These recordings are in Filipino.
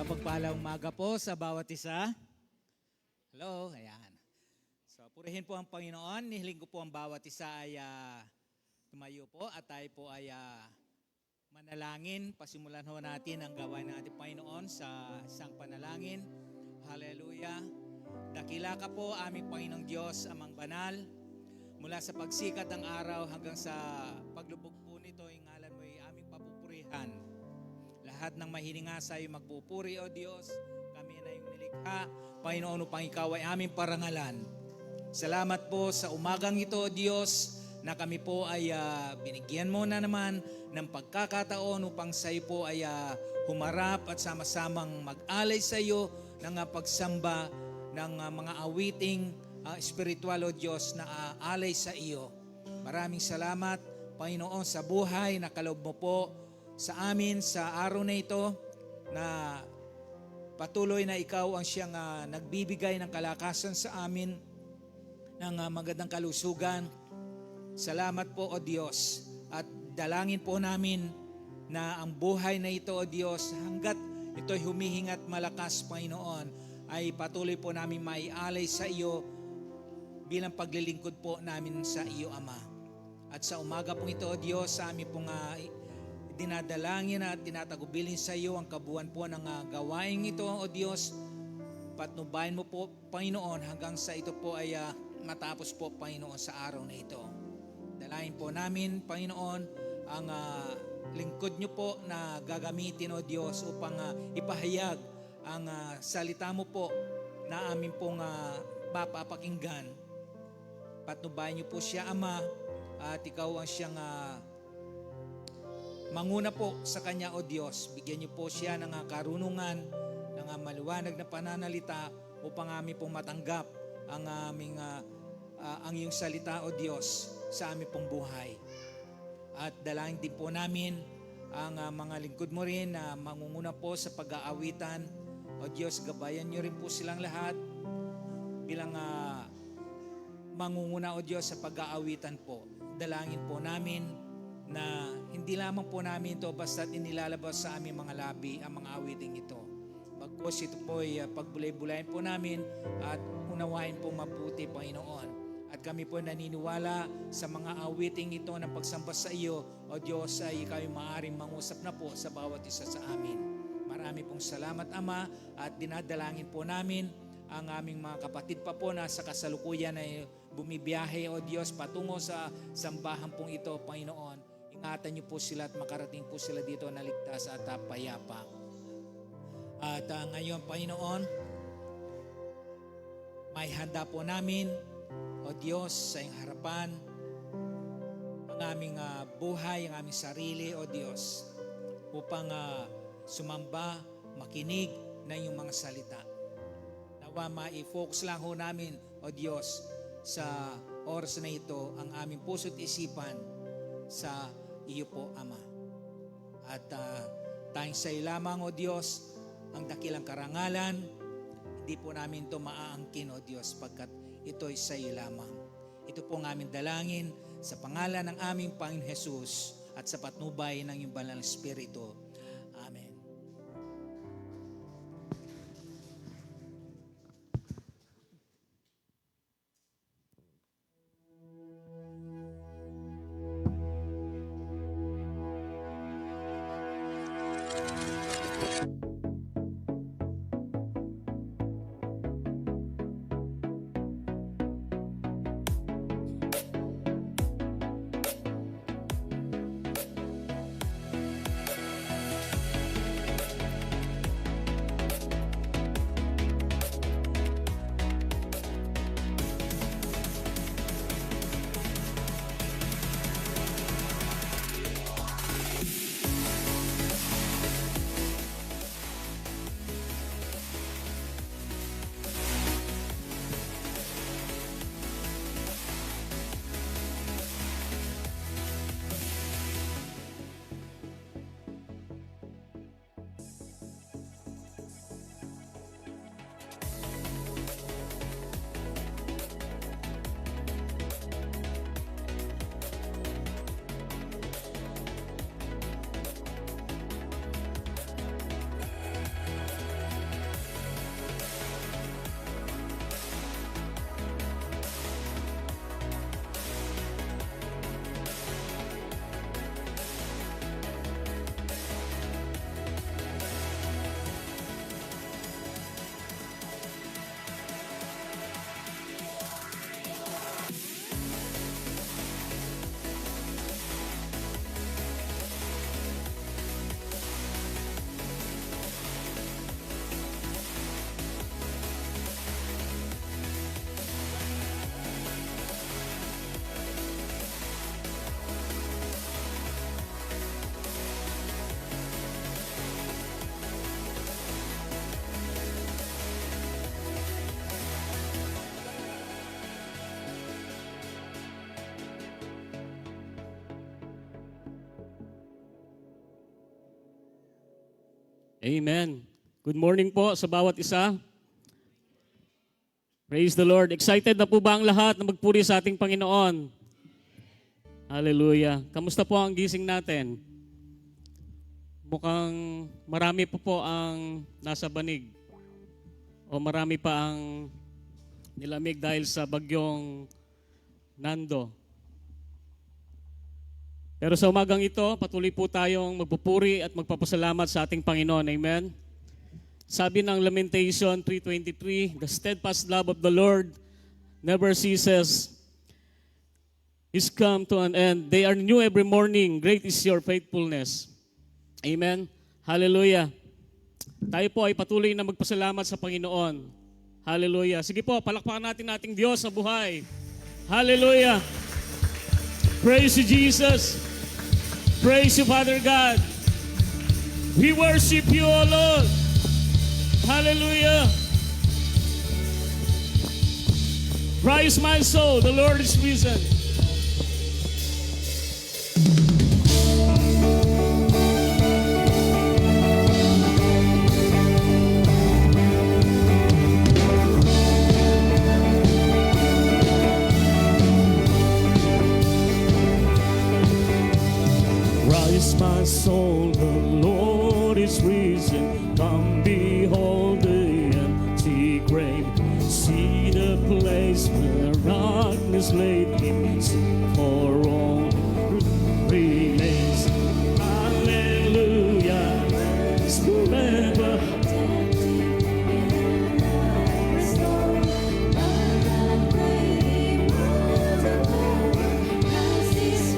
Mapagpalang umaga po sa bawat isa. Hello, ayan. So, purihin po ang Panginoon. Nihiling ko po ang bawat isa ay tumayo po at tayo po ay manalangin. Pasimulan ho natin ang gawain ng ating Panginoon sa isang panalangin. Hallelujah. Dakila ka po aming Panginoong Diyos, amang banal. Mula sa pagsikat ng araw hanggang sa paglubog po nito, ang ngalan mo ay aming papupurihan. Lahat ng mahininga sa iyo magpupuri, O Diyos. Kami na yung nilikha. Panginoon, upang ikaw ay aming parangalan. Salamat po sa umagang ito, O Diyos, na kami po ay binigyan mo na naman ng pagkakataon upang sa iyo po ay humarap at sama-samang mag-alay sa iyo ng pagsamba ng mga awiting espiritual, O Diyos, na alay sa iyo. Maraming salamat, Panginoon, sa buhay na kaloob mo po sa amin sa araw na ito, na patuloy na ikaw ang siyang nagbibigay ng kalakasan sa amin, ng magandang kalusugan. Salamat po, O Diyos, at dalangin po namin na ang buhay na ito, O Diyos, hanggat ito'y humihingat malakas, Panginoon, ay patuloy po namin maialay sa iyo bilang paglilingkod po namin sa iyo, Ama. At sa umaga pong ito, O Diyos, sa amin pong dinadalangin at tinatagubilin sa iyo ang kabuuan po ng gawain ito, O Diyos. Patnubayan mo po, Panginoon, hanggang sa ito po ay matapos po, Panginoon, sa araw na ito. Dalahin po namin, Panginoon, ang lingkod nyo po na gagamitin, O Diyos, upang ipahayag ang salita mo po na amin pong mapapakinggan. Patnubayan nyo po siya, Ama, at ikaw ang siyang manguna po sa kanya, O Diyos. Bigyan niyo po siya ng karunungan, ng maliwanag na pananalita upang amin pong matanggap ang aming ang iyong salita, O Diyos, sa aming pong buhay. At dalangin din po namin ang mga lingkod mo rin na mangunguna po sa pag-aawitan. O Diyos, gabayan niyo rin po silang lahat bilang mangunguna, O Diyos, sa pag-aawitan po. Dalangin po namin na hindi lamang po namin ito basta't inilalabas sa aming mga labi ang mga awiting ito. Bagkus ito po ay pagbulay-bulayin po namin at unawain po mabuti, Panginoon. At kami po naniniwala sa mga awiting ito ng pagsamba sa iyo, O Diyos, ay ikaw yung maaaring mangusap na po sa bawat isa sa amin. Marami pong salamat, Ama, at dinadalangin po namin ang aming mga kapatid pa po na sa kasalukuyan ay bumibiyahe, O Diyos, patungo sa sambahan pong ito, Panginoon. Ingatan niyo po sila at makarating po sila dito na ligtas at payapa. At ngayon, Panginoon, may handa po namin, O Diyos, sa iyong harapan, ang aming buhay, ang aming sarili, O Diyos, upang sumamba, makinig na iyong mga salita. Nawa ma-focus lang ho namin, O Diyos, sa oras na ito, ang aming puso't isipan sa iyo po, Ama. At tayong sa iyo lamang, O Diyos, ang dakilang karangalan. Hindi po namin ito maaangkin, O Diyos, pagkat ito'y sa iyo lamang. Ito po ang aming dalangin sa pangalan ng aming Panginoon Jesus at sa patnubay ng iyong banal na Espiritu. Amen. Amen. Good morning po sa bawat isa. Praise the Lord. Excited na po ba ang lahat na magpuri sa ating Panginoon? Hallelujah. Kamusta po ang gising natin? Mukhang marami po ang nasa banig. O marami pa ang nilamig dahil sa bagyong Nando. Pero sa umagang ito, patuloy po tayong magpupuri at magpapasalamat sa ating Panginoon. Amen? Sabi ng Lamentation 3:23, the steadfast love of the Lord never ceases. Is come to an end. They are new every morning. Great is your faithfulness. Amen? Hallelujah. Tayo po ay patuloy na magpasalamat sa Panginoon. Hallelujah. Sige po, palakpakan natin ating Diyos sa buhay. Hallelujah. Praise you, Jesus. Praise you, Father God. We worship you, O Lord. Hallelujah. Rise my soul, the Lord is risen. Rise my soul, the Lord is risen. Come behold the empty grave. See the place where darkness laid him. Sing for all remains. Hallelujah, forever.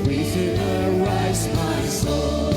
Risen, arise my soul.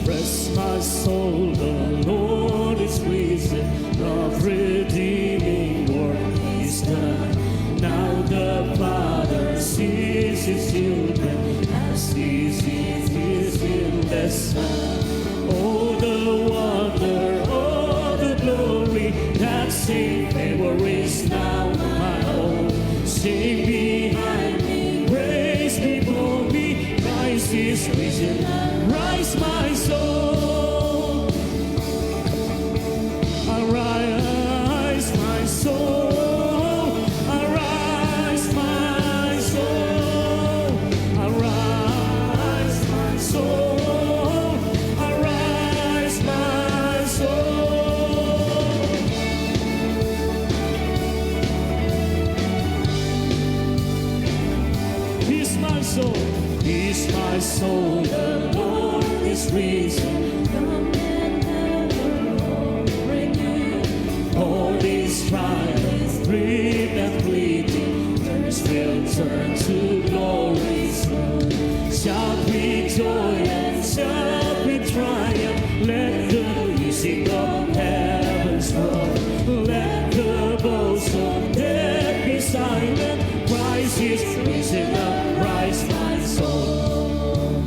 Rest my soul, the Lord is risen. Of redeeming work is done. Now the Father sees his children as he sees his endless Son. Oh, the wonder, oh, the glory, that same favor is now my own. Sing behind me, praise before me, Christ is risen. Rise my soul, arise my soul, arise my soul, arise my soul, arise my soul. Peace my soul, peace my soul, the Lord is risen. Come and have the Lord renew. All these trials, grief and pleading, thirst will turn to glory soon. Shout with joy and shout with triumph. Let the music of heavens roar. Let the boast of death be silent. Christ is risen up, rise my soul.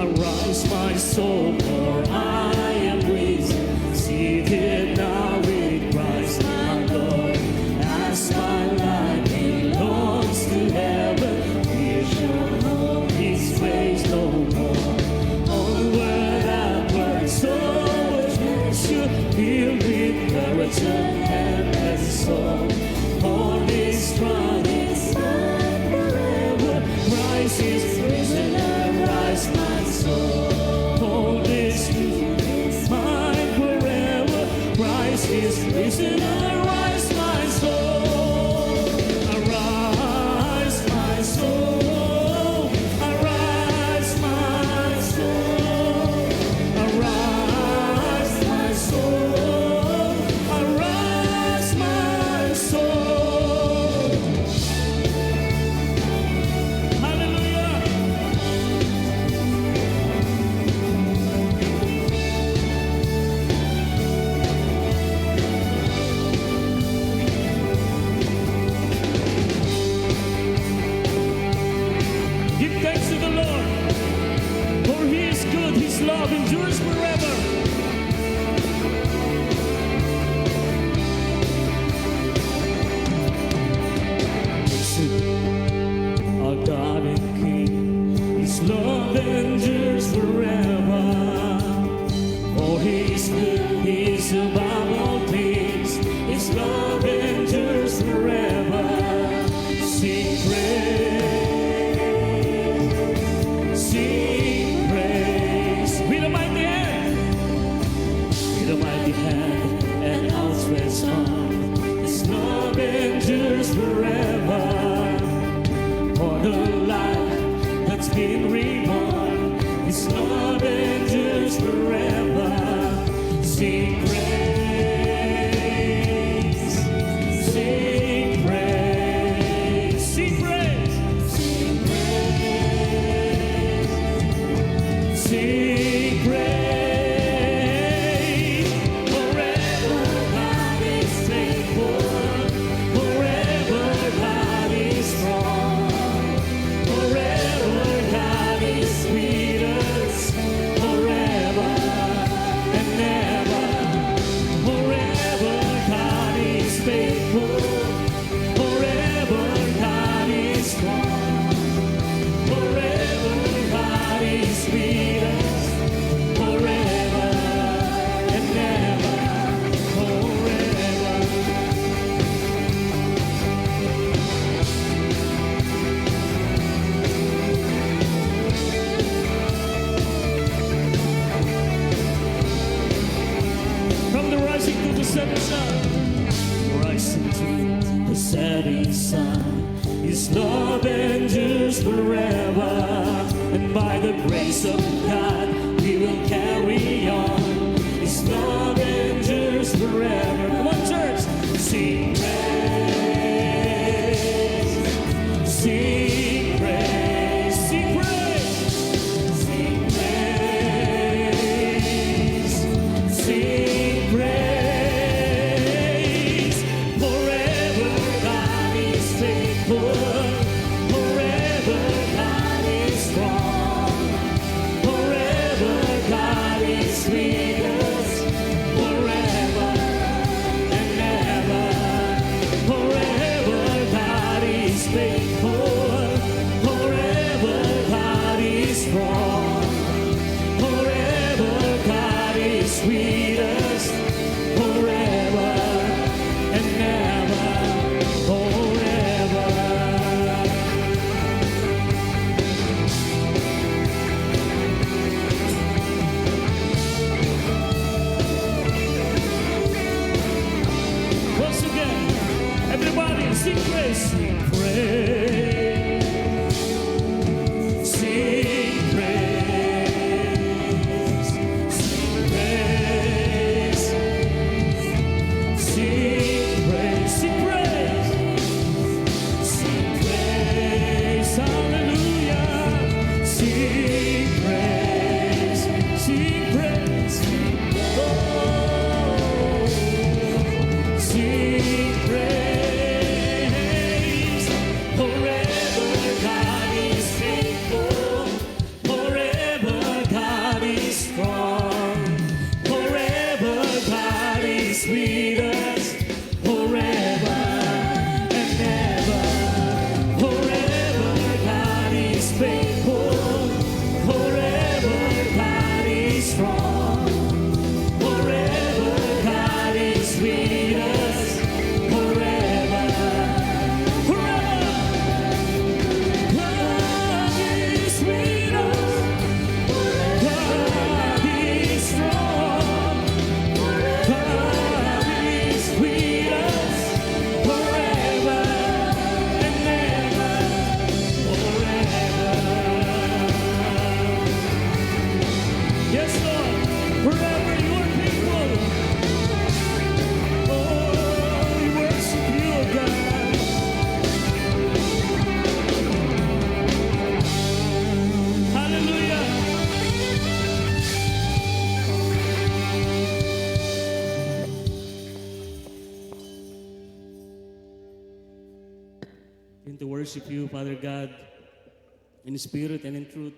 Arise my soul, for I am risen, seated now with Christ my Lord. As my life belongs to heaven, we shall know his ways no more. Onward, upward, so adventure, filled with courage and endless soul. For this run is mine forever, Christ is risen, arise my soul. For this is mine forever, Christ is risen, arise my soul. Arise my soul, arise my soul, arise my soul, arise my soul. Hallelujah. Give thanks to the Lord, for he is good, his love endures forever. Listen, a life that's been reborn. His love endures forever. Sing praise, sing praise, sing praise, sing praise, sing praise. Forever God is faithful, forever God is strong, forever God is with us, forever and ever. Forever God is faithful, forever God is strong, forever God is with us, forever and ever, forever. From the rising to the setting sun, rising to the setting sun, His love endures forever, and by the grace of God we will carry on. His love endures forever. Come on, church, sing praise, sing praise, sing praise, sing praise, sing praise. Forever God is faithful, forever God is strong, forever God is with us, forever and ever. Forever God is faithful, forever God is strong, forever God is with us, forever and ever, forever. Once again, everybody sing praise, sing praise, sing praise, sing praise, sing praise, sing praise, sing praise, hallelujah, sing praise, sing praise, oh. Sing praise, forever God is faithful, forever God is strong, forever God is with us, forever and ever. Forever God is faithful, forever God is strong, forever God is with us, forever, forever. God is with us, God is strong, God is with us, forever and ever, forever. Yes, Lord, forever you are faithful. Oh, we worship you, God. Hallelujah. And to worship you, Father God, in spirit and in truth.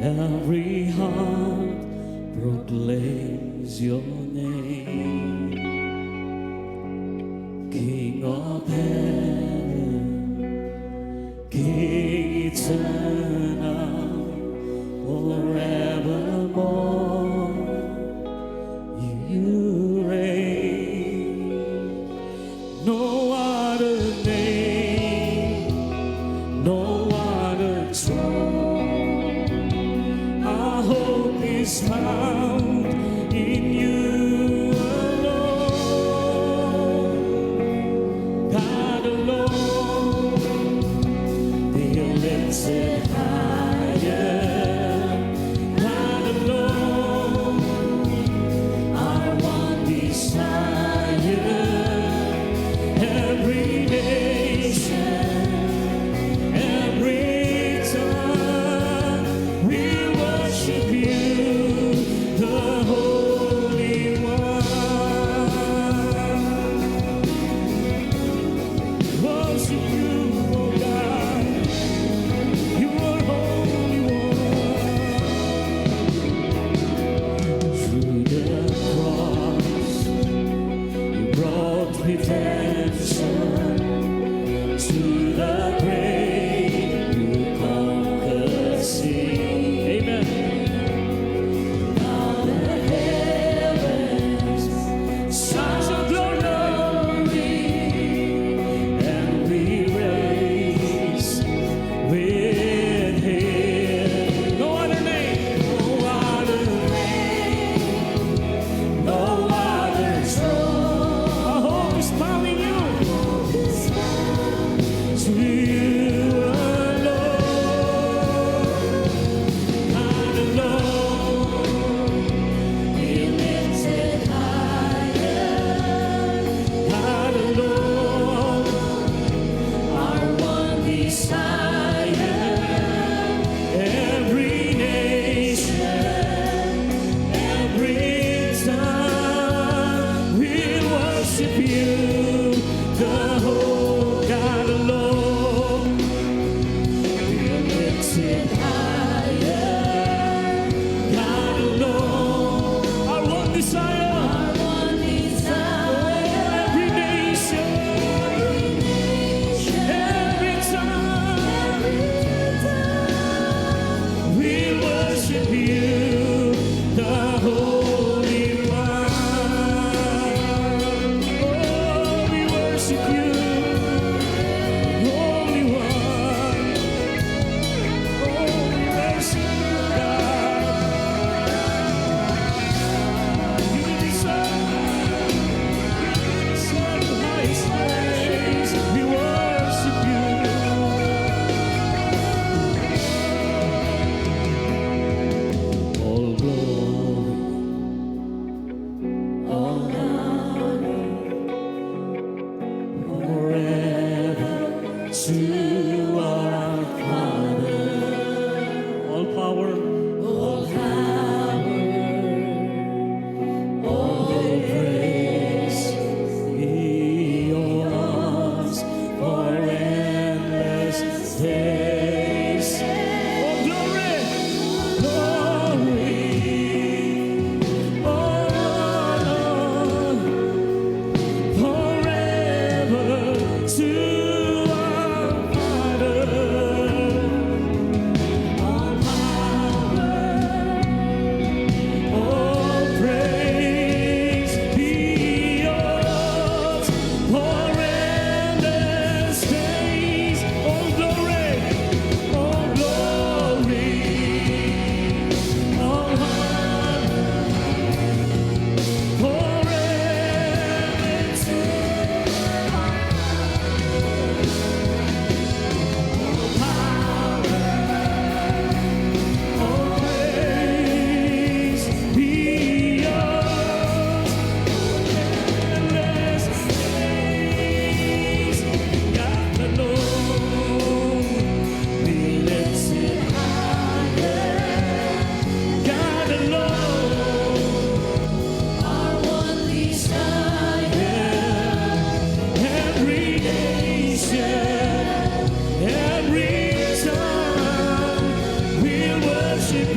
Every heart proclaims your name, King of heaven, King eternal, forevermore. You reign. No other name, no other throne. Our hope is found in you alone. God alone, be lifted higher. God alone, our one desire. Every nation, every tongue, we worship you, the Holy One. Worship you, oh God. You are holy.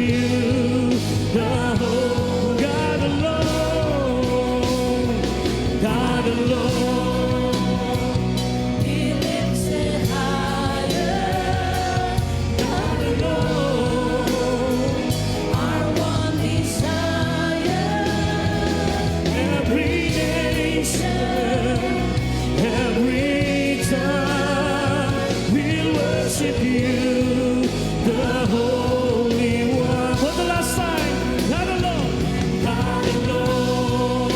you, the whole God alone, God alone. He lifts it higher, God alone, our one desire. Every nation, every tongue will worship you, the Holy One. For the last time, God alone, God alone.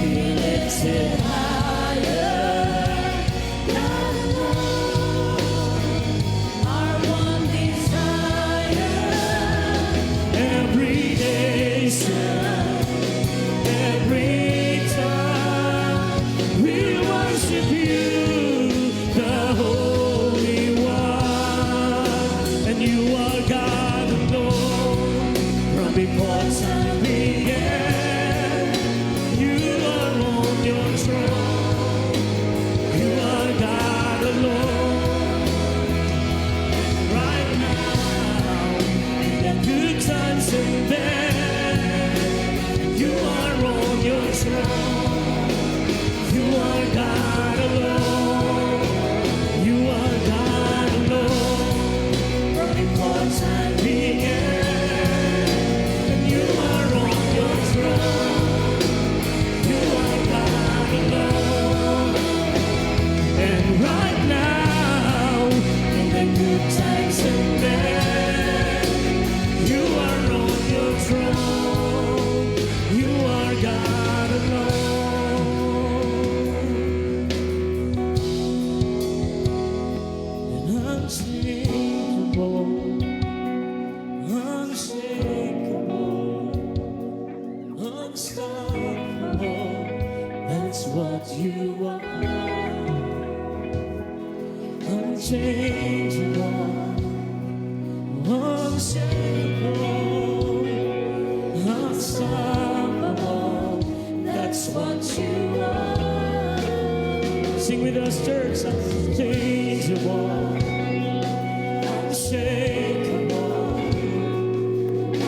He lifts it higher, God alone, our one desire. Every nation, every tongue will worship you, the Holy One. And you are God alone from before time began. You are on your throne. You are God alone. Right now, in the good times and bad, you are on your throne. You are God alone. You are God alone. From before time began, and you are on your throne. You are God alone. And right now, in the good times and bad, you are on your throne. You are God alone. And unchangeable, unshakable, unstoppable, that's what you are. Unchangeable, unshakable, unstoppable, that's what you are. Sing with us, church. Unchangeable, unshakable,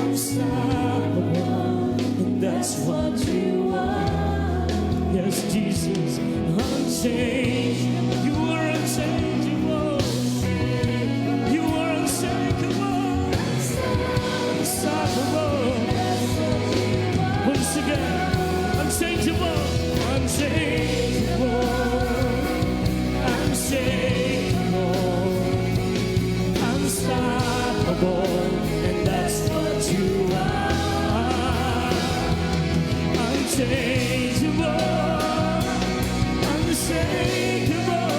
unstoppable, and that's what you are. Yes, Jesus, unchangeable. You are unchangeable. You are unshakable, unstoppable. Once again, unchangeable, unchangeable, unshakable, unstoppable, and that's what you are. Unchangeable, unshakable,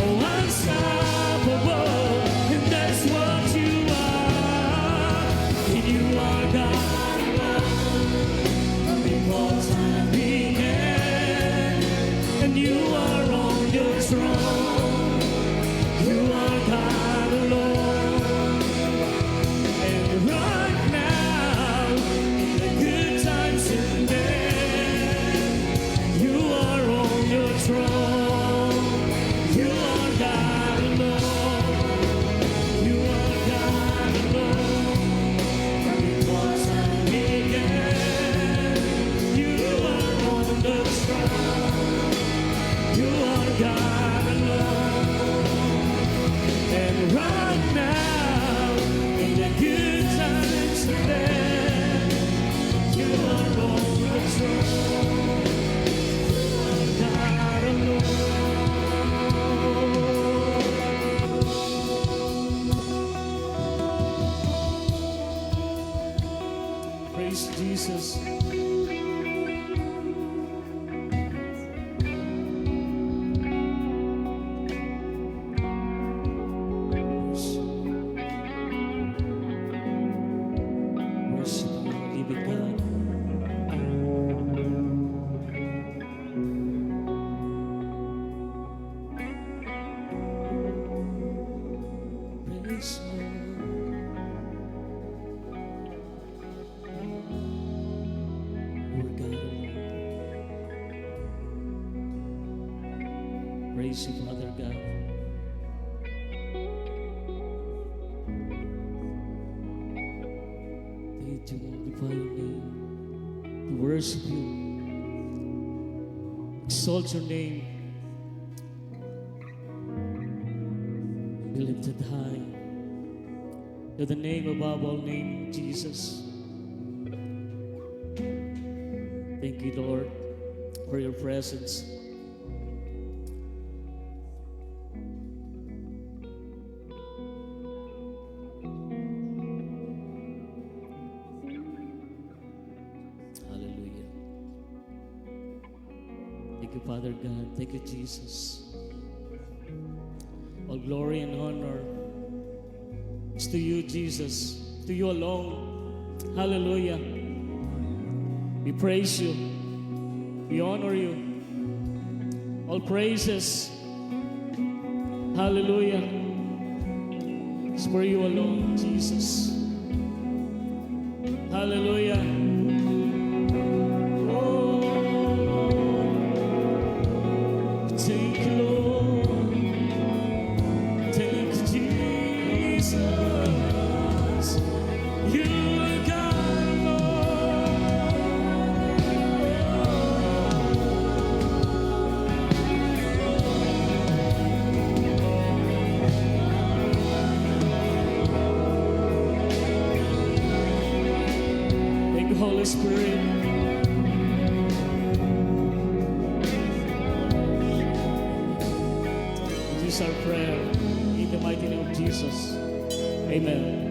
oh, unstoppable, and that's what you are. And you are God alone from before time began, and you are on your throne. You are God alone. And right now, in the good times and bad, you are on your throne. You are God alone. You are God alone. From before time began, you are on the throne. You are God alone. And right now, in the good times and bad, you are on the throne. You are God alone. Praise Jesus. Worship the living God. Praise Lord. God alone. Praise you, Father God. to magnify your name, to worship you, exalt your name, be lifted high. To the name above all name, Jesus. Thank you, Lord, for your presence. Hallelujah. Thank you, Father God. Thank you, Jesus. All glory and honor is to you, Jesus, to you alone. Hallelujah. We praise you. We honor you. All praises. Hallelujah. It's for you alone, Jesus. Hallelujah. Oh, thank you, Lord. Thank you, Jesus. You are God, thank you, Holy Spirit. This is our prayer in the mighty name of Jesus. Amen.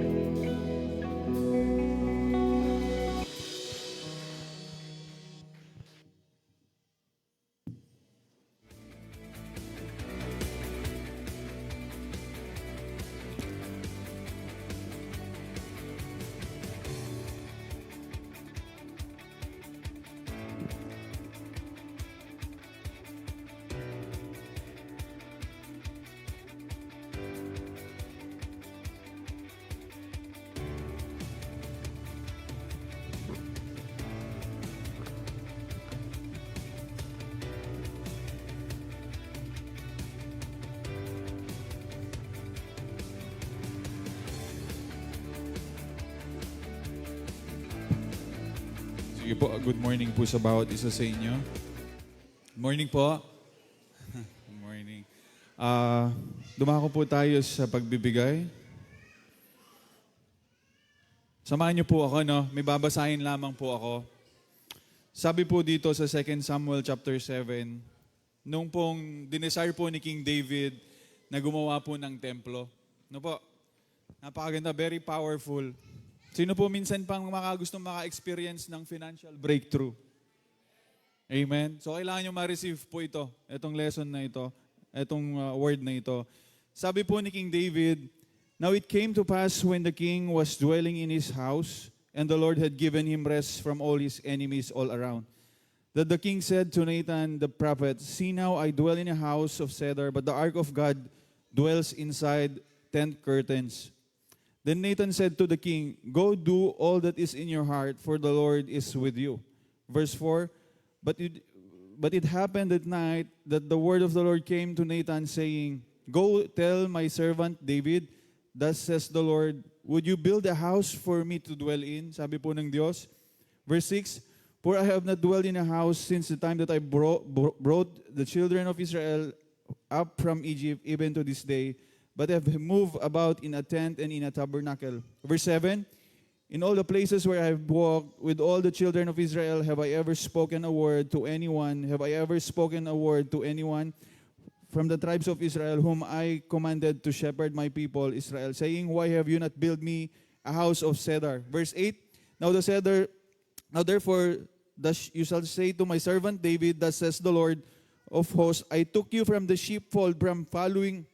Sige po, good morning po sa bawat isa sa inyo. Good morning po. Good morning. Dumako po tayo sa pagbibigay. Samahan niyo po ako, no? May babasahin lamang po ako. Sabi po dito sa 2 Samuel chapter 7, nung pong dinesire po ni King David na gumawa po ng templo. No po? Napakaganda, very powerful. Sino po minsan pang gustong maka-experience ng financial breakthrough? Amen? So kailangan nyo ma-receive po ito, itong lesson na ito, itong word na ito. Sabi po ni King David, "Now it came to pass when the king was dwelling in his house, and the Lord had given him rest from all his enemies all around, that the king said to Nathan the prophet, 'See now I dwell in a house of cedar, but the ark of God dwells inside tent curtains.' Then Nathan said to the king, 'Go do all that is in your heart, for the Lord is with you.'" Verse 4, But it happened at night that the word of the Lord came to Nathan, saying, 'Go tell my servant David, thus says the Lord, would you build a house for me to dwell in?'" Sabi po ng Diyos. Verse 6, "For I have not dwelled in a house since the time that I brought the children of Israel up from Egypt, even to this day, but have moved about in a tent and in a tabernacle." Verse 7, "In all the places where I have walked with all the children of Israel, have I ever spoken a word to anyone? Have I ever spoken a word to anyone from the tribes of Israel, whom I commanded to shepherd my people Israel, saying, why have you not built me a house of cedar?" Verse 8, Now therefore, thus you shall say to my servant David, thus says the Lord of hosts, I took you from the sheepfold, from following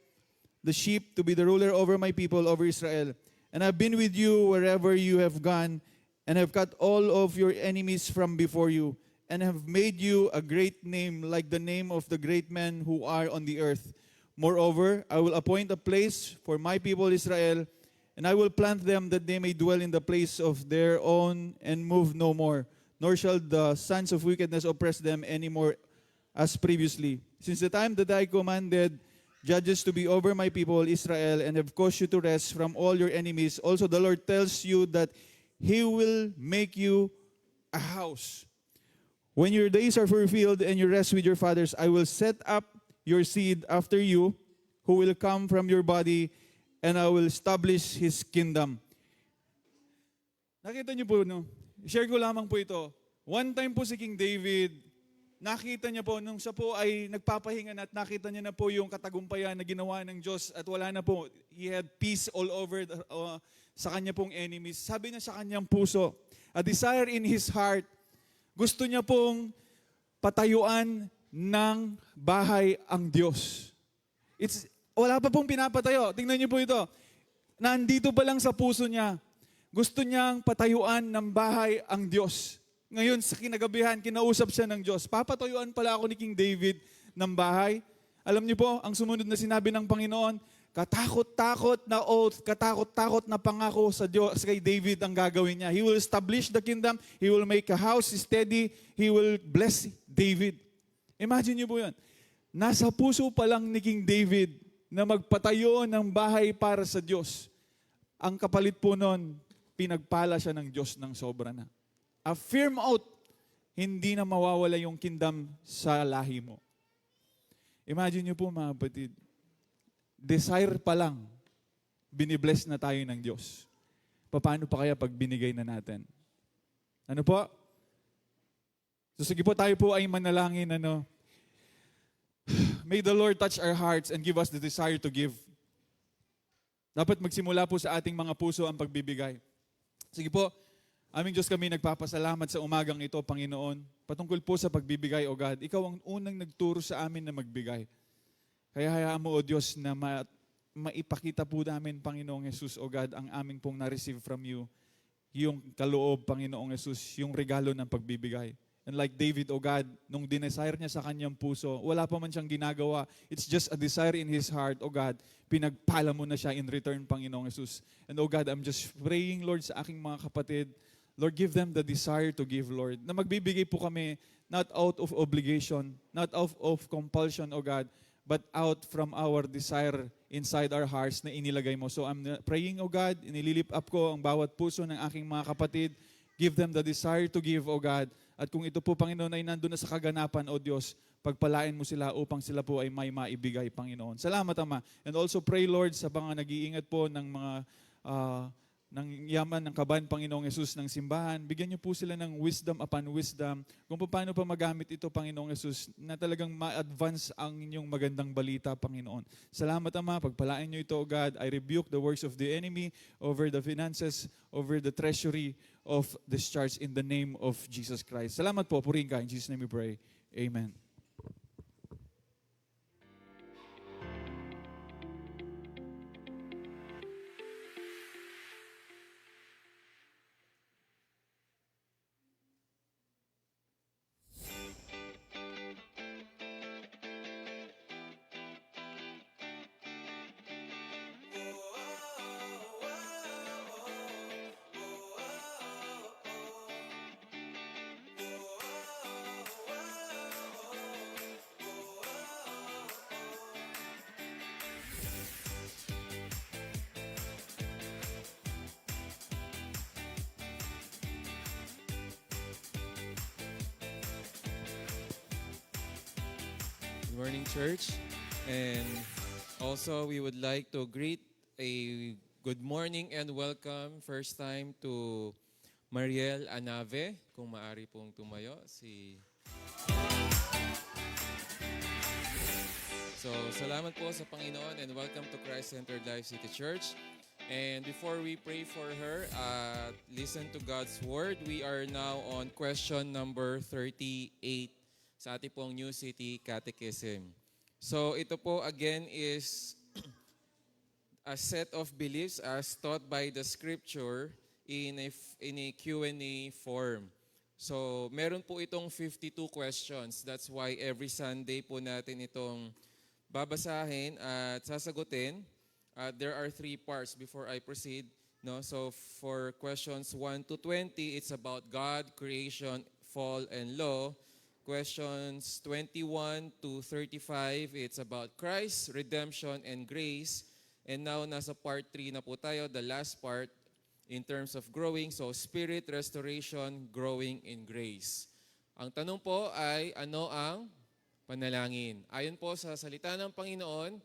the sheep, to be the ruler over my people, over Israel. And I've been with you wherever you have gone, and have cut all of your enemies from before you, and have made you a great name, like the name of the great men who are on the earth. Moreover, I will appoint a place for my people Israel, and I will plant them that they may dwell in the place of their own and move no more. Nor shall the sons of wickedness oppress them any more as previously. Since the time that I commanded judges to be over my people Israel, and have caused you to rest from all your enemies, also the Lord tells you that He will make you a house. When your days are fulfilled and you rest with your fathers, I will set up your seed after you, who will come from your body, and I will establish His kingdom. Nakita niyo po, no? Share ko lamang po ito. One time po si King David, nakita niya po, nung siya po ay nagpapahinga na at nakita niya na po yung katagumpayan na ginawa ng Diyos at wala na po, he had peace all over sa kanya pong enemies. Sabi niya sa kanyang puso, a desire in his heart, gusto niya pong patayuan ng bahay ang Diyos. Wala pa pong pinapatayo. Tingnan niyo po ito. Nandito pa lang sa puso niya. Gusto niyang patayuan ng bahay ang Diyos. Ngayon, sa kinagabihan, kinausap siya ng Diyos. Papatayuan pala ako ni King David ng bahay. Alam niyo po, ang sumunod na sinabi ng Panginoon, katakot-takot na oath, katakot-takot na pangako sa Diyos, kay David ang gagawin niya. He will establish the kingdom. He will make a house steady. He will bless David. Imagine niyo po yan. Nasa puso pa lang ni King David na magpatayo ng bahay para sa Diyos. Ang kapalit po nun, pinagpala siya ng Diyos ng sobra na. A firm oath, hindi na mawawala yung kingdom sa lahi mo. Imagine niyo po mga kapatid, desire pa lang, binibless na tayo ng Diyos. Paano pa kaya pag binigay na natin? Ano po? So sige po, tayo po ay manalangin, May the Lord touch our hearts and give us the desire to give. Dapat magsimula po sa ating mga puso ang pagbibigay. Sige po, aming Diyos, kami nagpapasalamat sa umagang ito, Panginoon, patungkol po sa pagbibigay, O God. Ikaw ang unang nagturo sa amin na magbigay. Kaya hayaan mo, O Diyos, na maipakita po namin, Panginoong Jesus, O God, ang aming pong na-receive from you, yung kaloob, Panginoong Jesus, yung regalo ng pagbibigay. And like David, O God, nung dinesire niya sa kanyang puso, wala pa man siyang ginagawa. It's just a desire in his heart, O God. Pinagpala mo na siya in return, Panginoong Jesus. And O God, I'm just praying, Lord, sa aking mga kapatid, Lord, give them the desire to give, Lord. Na magbibigay po kami, not out of obligation, not out of compulsion, O God, but out from our desire inside our hearts na inilagay mo. So I'm praying, O God, inililip up ko ang bawat puso ng aking mga kapatid. Give them the desire to give, O God. At kung ito po, Panginoon, ay nandun na sa kaganapan, O Diyos, pagpalain mo sila upang sila po ay may maibigay, Panginoon. Salamat, Ama. And also pray, Lord, sa mga nag-iingat po ng mga ng yaman ng kaban, Panginoong Yesus, ng simbahan. Bigyan niyo po sila ng wisdom upon wisdom kung paano pa magamit ito, Panginoong Yesus, na talagang ma-advance ang inyong magandang balita, Panginoon. Salamat, Ama. Pagpalain niyo ito, O God. I rebuke the works of the enemy over the finances, over the treasury of this church in the name of Jesus Christ. Salamat po. Purihin ka. In Jesus' name we pray. Amen. Good morning, church. And also, we would like to greet a good morning and welcome first time to Mariel Anave. Kung maari pong tumayo, So, salamat po sa Panginoon and welcome to Christ-Centered Life City Church. And before we pray for her, listen to God's Word. We are now on question number 38 sa ating pong New City Catechism. So ito po again is a set of beliefs as taught by the Scripture in a Q&A form. So meron po itong 52 questions. That's why every Sunday po natin itong babasahin at sasagutin. There are 3 parts before I proceed. No? So for questions 1 to 20, it's about God, creation, fall, and law. Questions 21 to 35, it's about Christ, redemption, and grace. And now, nasa part 3 na po tayo, the last part. in terms of growing. So spirit, restoration, growing in grace. Ang tanong po ay ano ang panalangin? Ayon po sa salita ng Panginoon,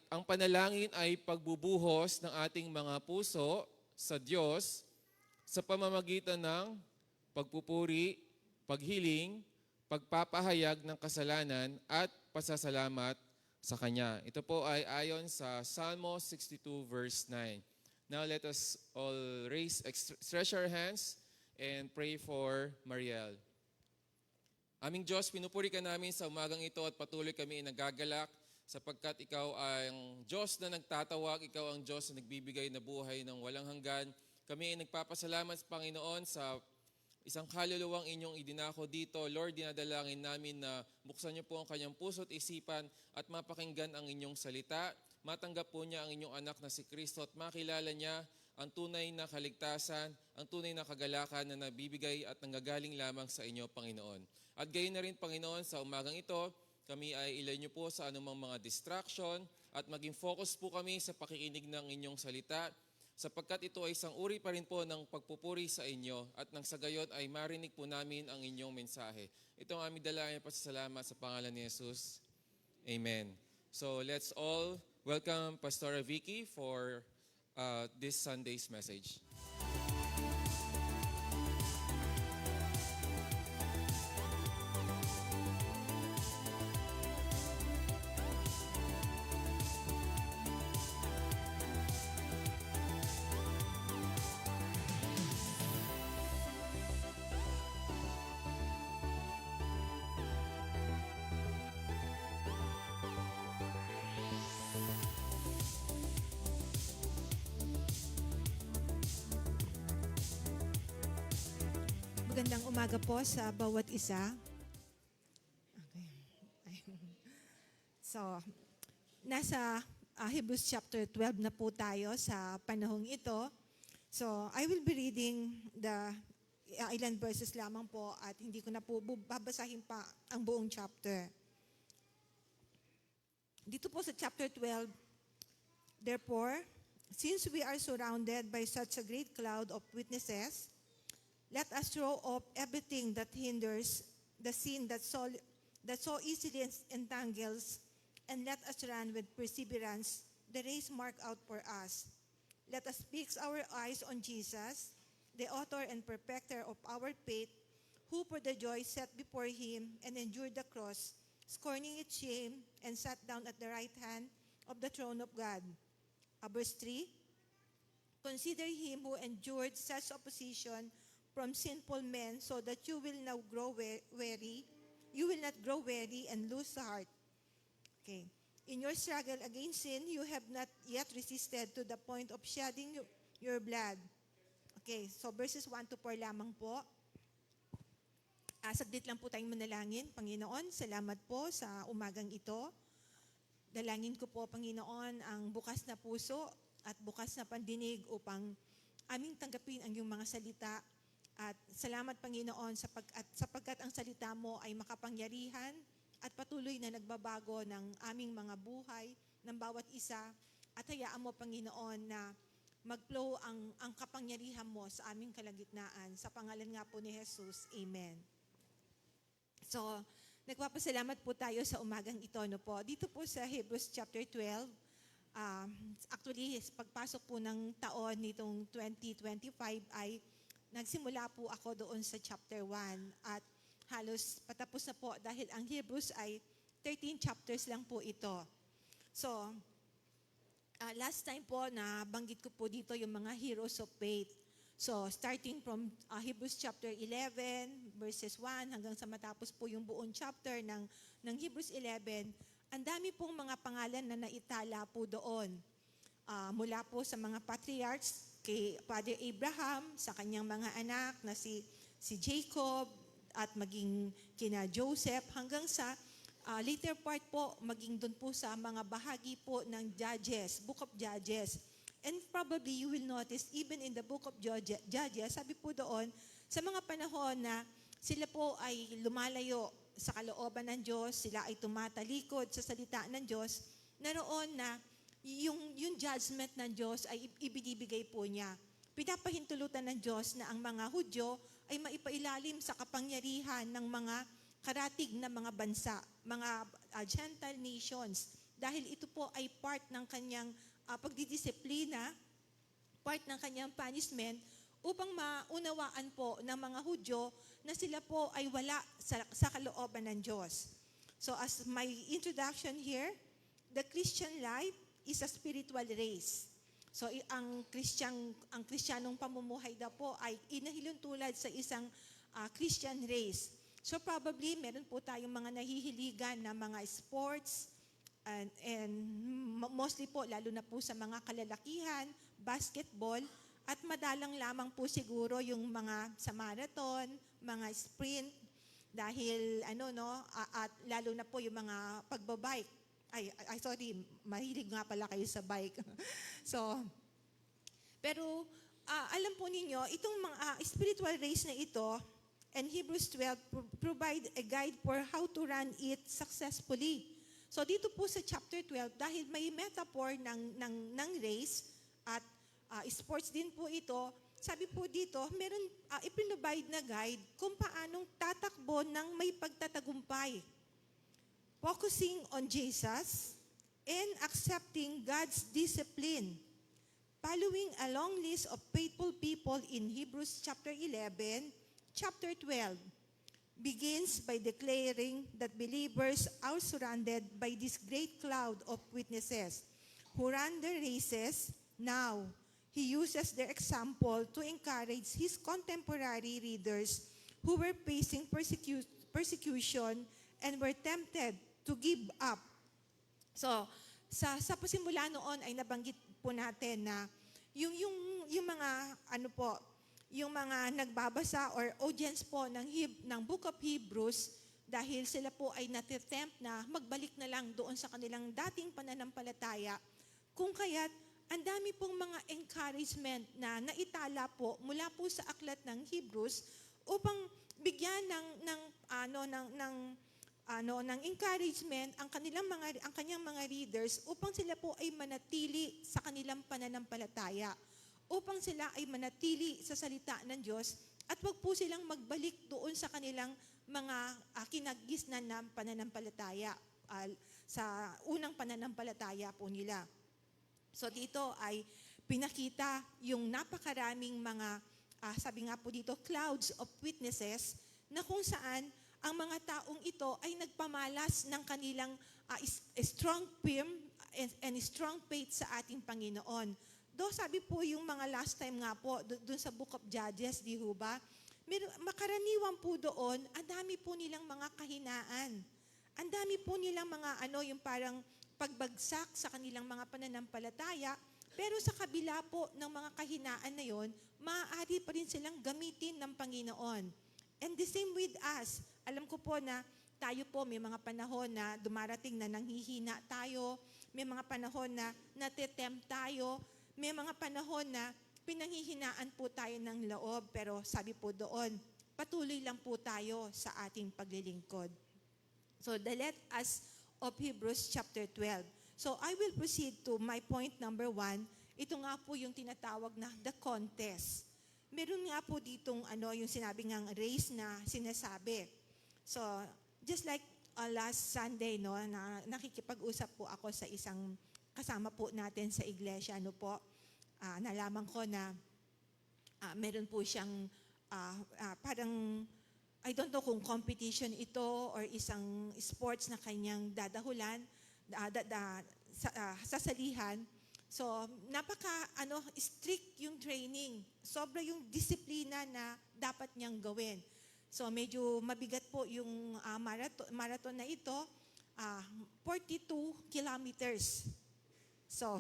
ang panalangin ay pagbubuhos ng ating mga puso sa Diyos sa pamamagitan ng pagpupuri, paghiling, pagpapahayag ng kasalanan at pasasalamat sa Kanya. Ito po ay ayon sa Salmo 62 verse 9. Now let us all stretch our hands and pray for Mariel. Aming Diyos, pinupuri ka namin sa umagang ito at patuloy kami nagagalak sapagkat Ikaw ang Diyos na nagtatawag, Ikaw ang Diyos na nagbibigay na buhay ng walang hanggan. Kami ay nagpapasalamat sa Panginoon sa isang kaluluwang inyong idinako dito. Lord, dinadalangin namin na buksan niyo po ang kanyang puso at isipan at mapakinggan ang inyong salita. Matanggap po niya ang inyong anak na si Kristo at makilala niya ang tunay na kaligtasan, ang tunay na kagalakan na nabibigay at nanggagaling lamang sa inyo, Panginoon. At gayon na rin, Panginoon, sa umagang ito, kami ay ilay niyo po sa anumang mga distraction at maging focus po kami sa pakikinig ng inyong salita sapagkat ito ay isang uri pa rin po ng pagpupuri sa inyo at nang sa gayon ay marinig po namin ang inyong mensahe. Ito ang aming dalangin at pasasalamat sa pangalan ni Jesus. Amen. So let's all welcome Pastora Vicky for this Sunday's message. Magandang umaga po sa bawat isa. Okay. So, nasa Hebrews chapter 12 na po tayo sa panahong ito. So, I will be reading the ilan verses lamang po at hindi ko na po babasahin pa ang buong chapter. Dito po sa chapter 12, therefore, since we are surrounded by such a great cloud of witnesses, let us throw off everything that hinders the sin that so easily entangles, and let us run with perseverance the race marked out for us. Let us fix our eyes on Jesus, the author and perfecter of our faith, who for the joy set before him and endured the cross, scorning its shame, and sat down at the right hand of the throne of God. Verse 3, consider him who endured such opposition from sinful men, so that you will not grow weary. You will not grow weary and lose heart. Okay. In your struggle against sin, you have not yet resisted to the point of shedding your blood. Okay, so verses 1 to 4 lamang po. Saglit lang po tayong manalangin. Panginoon, salamat po sa umagang ito. Dalangin ko po, Panginoon, ang bukas na puso at bukas na pandinig upang aming tanggapin ang iyong mga salita. At salamat, Panginoon, sapagkat ang salita mo ay makapangyarihan at patuloy na nagbabago ng aming mga buhay, ng bawat isa. At hayaan mo, Panginoon, na mag-flow ang kapangyarihan mo sa aming kalagitnaan. Sa pangalan nga po ni Jesus, Amen. So, nagpapasalamat po tayo sa umagang ito. No po. Dito po sa Hebrews chapter 12, actually, pagpasok po ng taon nitong 2025 ay nagsimula po ako doon sa chapter 1 at halos patapos na po dahil ang Hebrews ay 13 chapters lang po ito. So, last time po na banggit ko po dito yung mga heroes of faith. So, starting from Hebrews chapter 11 verses 1 hanggang sa matapos po yung buong chapter ng Hebrews 11, ang dami pong mga pangalan na naitala po doon. Mula po sa mga patriarchs, kay Father Abraham, sa kanyang mga anak na si Jacob at maging kina Joseph hanggang sa later part po maging doon po sa mga bahagi po ng Judges, Book of Judges. And probably you will notice even in the Book of Judges, sabi po doon sa mga panahon na sila po ay lumalayo sa kalooban ng Diyos, sila ay tumatalikod sa salita ng Diyos, naroon na yung judgment ng Diyos ay ibinibigay po niya. Pinapahintulutan ng Diyos na ang mga Hudyo ay maipailalim sa kapangyarihan ng mga karatig na mga bansa, mga Gentile nations. Dahil ito po ay part ng kanyang pagdidisiplina, part ng kanyang punishment, upang maunawaan po ng mga Hudyo na sila po ay wala sa kalooban ng Diyos. So as my introduction here, the Christian life is a spiritual race. So ang Kristiyanong pamumuhay daw po ay inahilintulad sa isang Christian race. So probably meron po tayong mga nahihiligan na mga sports and mostly po lalo na po sa mga kalalakihan, basketball, at madalang lamang po siguro yung mga sa marathon, mga sprint, dahil at lalo na po yung mga pagbabike. Sorry, mahilig nga pala kayo sa bike. Pero alam po ninyo, itong mga spiritual race na ito, and Hebrews 12 provide a guide for how to run it successfully. So dito po sa chapter 12, dahil may metaphor ng race at sports din po ito, sabi po dito, meron ipinobide na guide kung paanong tatakbo ng may pagtatagumpay. Focusing on Jesus and accepting God's discipline. Following a long list of faithful people in Hebrews chapter 11, chapter 12 begins by declaring that believers are surrounded by this great cloud of witnesses who run their races. Now, he uses their example to encourage his contemporary readers who were facing persecution and were tempted to give up. So, sa pasimula noon ay nabanggit po natin na yung mga yung mga nagbabasa or audience po ng Book of Hebrews, dahil sila po ay natitempt na magbalik na lang doon sa kanilang dating pananampalataya, kung kaya't ang dami pong mga encouragement na naitala po mula po sa aklat ng Hebrews upang bigyan ng encouragement ang kanyang mga readers upang sila po ay manatili sa kanilang pananampalataya, upang sila ay manatili sa salita ng Diyos at wag po silang magbalik doon sa kanilang mga kinagisnan na pananampalataya, sa unang pananampalataya po nila. So dito ay pinakita yung napakaraming mga, sabi nga po dito, clouds of witnesses, na kung saan ang mga taong ito ay nagpamalas ng kanilang strong firm and strong faith sa ating Panginoon. Sabi po yung mga last time nga po, doon sa Book of Judges, di ho ba? Makaraniwan po doon, ang dami po nilang mga kahinaan. Ang dami po nilang mga yung parang pagbagsak sa kanilang mga pananampalataya, pero sa kabila po ng mga kahinaan na yon, maaari pa rin silang gamitin ng Panginoon. And the same with us. Alam ko po na tayo po may mga panahon na dumarating na nanghihina tayo, may mga panahon na natitempt tayo, may mga panahon na pinanghihinaan po tayo ng loob, pero sabi po doon, patuloy lang po tayo sa ating paglilingkod. So the let us of Hebrews chapter 12. So I will proceed to my point number 1. Ito nga po yung tinatawag na the contest. Meron nga po ditong yung sinabi ngang race na sinasabi. So just like last Sunday, na nakikipag-usap po ako sa isang kasama po natin sa iglesia, nalaman ko na meron po siyang parang, I don't know kung competition ito or isang sports na kanyang dadahulan, sasalihan. So, strict yung training. Sobra yung disiplina na dapat niyang gawin. So, medyo mabigat po yung marathon na ito, 42 kilometers. So,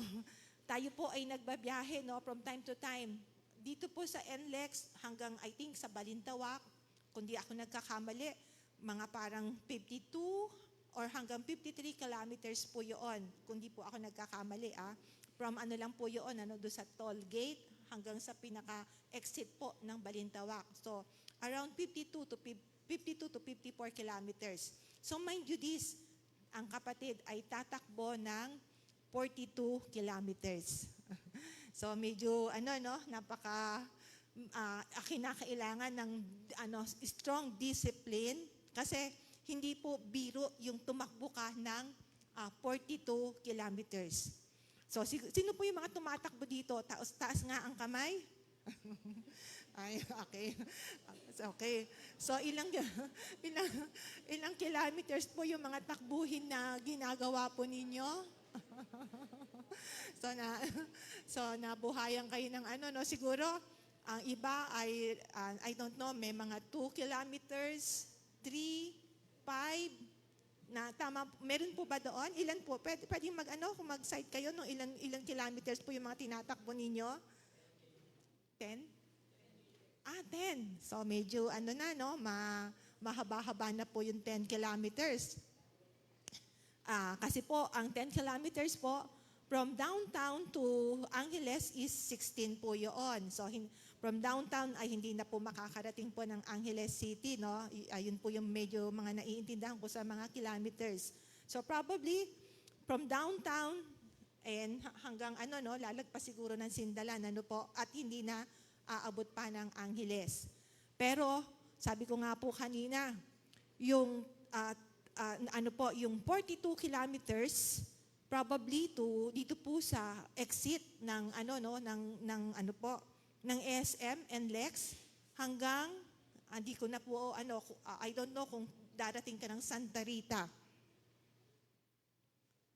tayo po ay nagbabiyahe from time to time. Dito po sa NLEX hanggang I think sa Balintawak, kundi ako nagkakamali, mga parang 52 or hanggang 53 kilometers po yun, kundi po ako nagkakamali. From lang po yun, doon sa toll gate hanggang sa pinaka-exit po ng Balintawak. So, around 52 to 54 kilometers. So, mind you this, ang kapatid ay tatakbo ng 42 kilometers. So medyo napaka kinakailangan ng strong discipline kasi hindi po biro yung tumakbo ka ng 42 kilometers. So sino po yung mga tumatakbo dito? Taas nga ang kamay. Ay, okay. Okay. So ilang kilometers po yung mga takbuhin na ginagawa po ninyo? So nabuhayan kayo ng siguro ang iba ay I don't know, may mga 2 kilometers, 3, 5 na tama. Meron po ba doon? Ilan po? Pwede kung mag-cite kayo ng ilang kilometers po yung mga tinatakbo ninyo? 10? 10. So medyo mahaba-haba na po yung 10 kilometers. Kasi po, ang 10 kilometers po, from downtown to Angeles is 16 po yun. So from downtown ay hindi na po makakarating po ng Angeles City, no? Ayun po yung medyo mga naiintindihan ko sa mga kilometers. So probably, from downtown and hanggang lalagpas siguro ng Sindalan, at hindi na aabot pa ng Angeles. Pero, sabi ko nga po kanina, yung yung 42 kilometers, probably dito po sa exit ng ng SM and Lex hanggang hindi ko na po I don't know kung darating ka ng Santa Rita.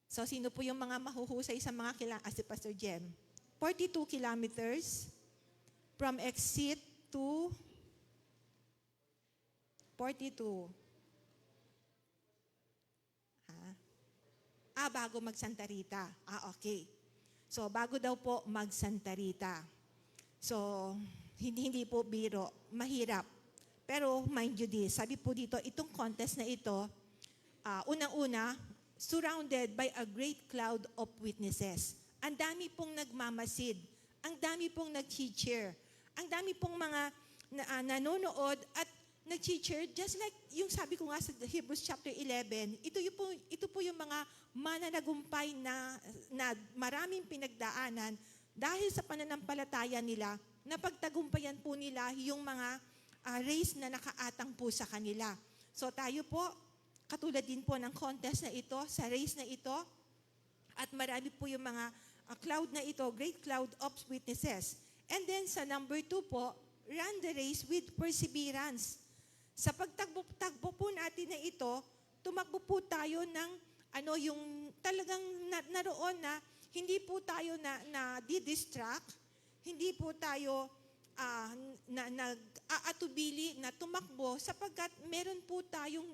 So sino po yung mga mahuhusay sa mga si Pastor Jem? 42 kilometers from exit to 42. Bago mag-Santa Rita. Okay. So, bago daw po mag-Santa Rita. So, hindi po biro. Mahirap. Pero, mind you this, sabi po dito, itong contest na ito, unang-una, surrounded by a great cloud of witnesses. Ang dami pong nagmamasid. Ang dami pong nag-cheer. Ang dami pong mga nanonood at nag-cheer, just like yung sabi ko nga sa Hebrews chapter 11, ito po yung mga mananagumpay na maraming pinagdaanan dahil sa pananampalataya nila, napagtagumpayan po nila yung mga race na nakaatang po sa kanila. So tayo po, katulad din po ng contest na ito, sa race na ito, at marami po yung mga cloud na ito, great cloud of witnesses. And then sa number 2 po, run the race with perseverance. Sa pagtakbo po natin na ito, tumakbo po tayo ng yung talagang naroon na hindi po tayo na di-distract, hindi po tayo nag-aatubili na tumakbo sapagkat meron po tayong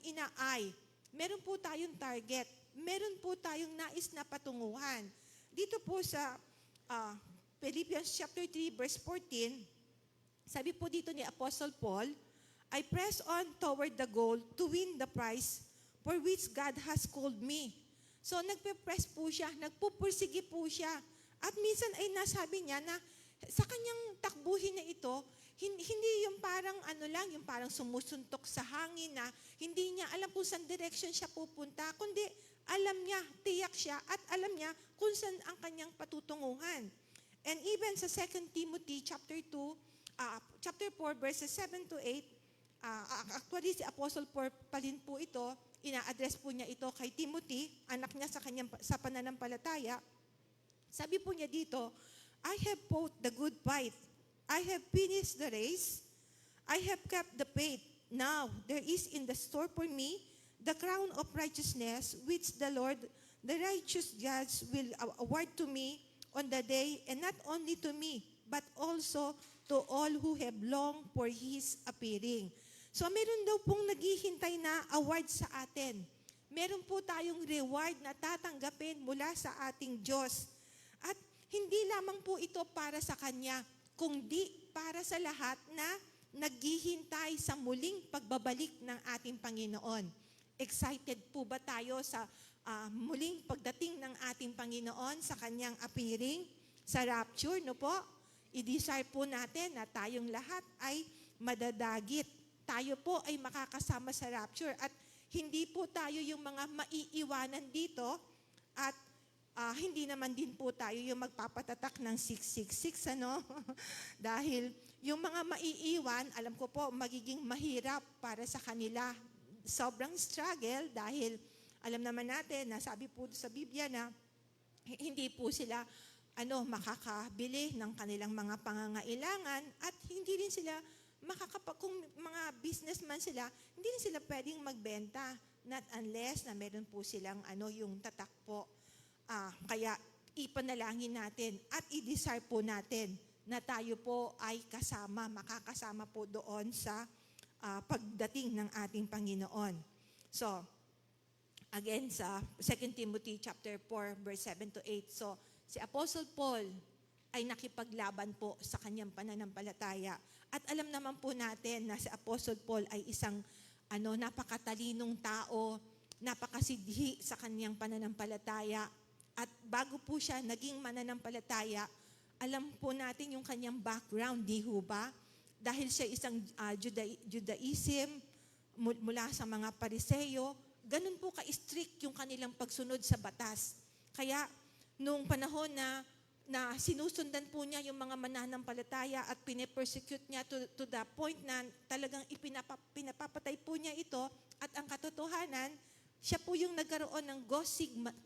inaay, meron po tayong target, meron po tayong nais na patunguhan. Dito po sa Philippians chapter 3 verse 14, sabi po dito ni Apostle Paul, I press on toward the goal to win the prize for which God has called me. So nagpe-press po siya, nagpupursige po siya. At minsan ay nasabi niya na sa kanyang takbuhin na ito, hindi yung parang yung parang sumusuntok sa hangin na hindi niya alam kung saan direction siya pupunta, kundi alam niya, tiyak siya, at alam niya kung saan ang kanyang patutunguhan. And even sa 2 Timothy chapter 4 verses 7 to 8, actually si Apostle Paul pa rin po ito, ina-address po niya ito kay Timothy, anak niya sa pananampalataya. Sabi po niya dito, I have fought the good fight. I have finished the race. I have kept the faith. Now, there is in the store for me the crown of righteousness, which the Lord, the righteous judge, will award to me on the day, and not only to me, but also to all who have longed for His appearing. So meron daw pong naghihintay na award sa atin. Meron po tayong reward na tatanggapin mula sa ating Diyos. At hindi lamang po ito para sa Kanya, kundi para sa lahat na naghihintay sa muling pagbabalik ng ating Panginoon. Excited po ba tayo sa muling pagdating ng ating Panginoon sa Kanyang appearing, sa rapture, no po? I-desire po natin na tayong lahat ay madadagit. Tayo po ay makakasama sa rapture at hindi po tayo yung mga maiiwanan dito At hindi naman din po tayo yung magpapatatak ng 666, ano? Dahil yung mga maiiwan, alam ko po, magiging mahirap para sa kanila. Sobrang struggle dahil alam naman natin na sabi po sa Biblia na hindi po sila makakabili ng kanilang mga pangangailangan at hindi rin sila kung mga businessman sila, hindi rin sila pwedeng magbenta not unless na meron po silang yung tatak po. Kaya ipanalangin natin at i-desire po natin na tayo po ay makakasama po doon sa pagdating ng ating Panginoon. So, again sa 2 Timothy chapter 4 verse 7 to 8. So, si Apostle Paul ay nakipaglaban po sa kanyang pananampalataya. At alam naman po natin na si Apostle Paul ay isang napakatalinong tao, napakasidhi sa kanyang pananampalataya. At bago po siya naging mananampalataya, alam po natin yung kanyang background, di ho ba? Dahil siya isang Judaism mula sa mga Pariseo, ganun po ka-strict yung kanilang pagsunod sa batas. Kaya nung panahon na sinusundan po niya yung mga mananampalataya at pinipersecute niya to the point na talagang pinapapatay po niya ito, at ang katotohanan, siya po yung nagkaroon ng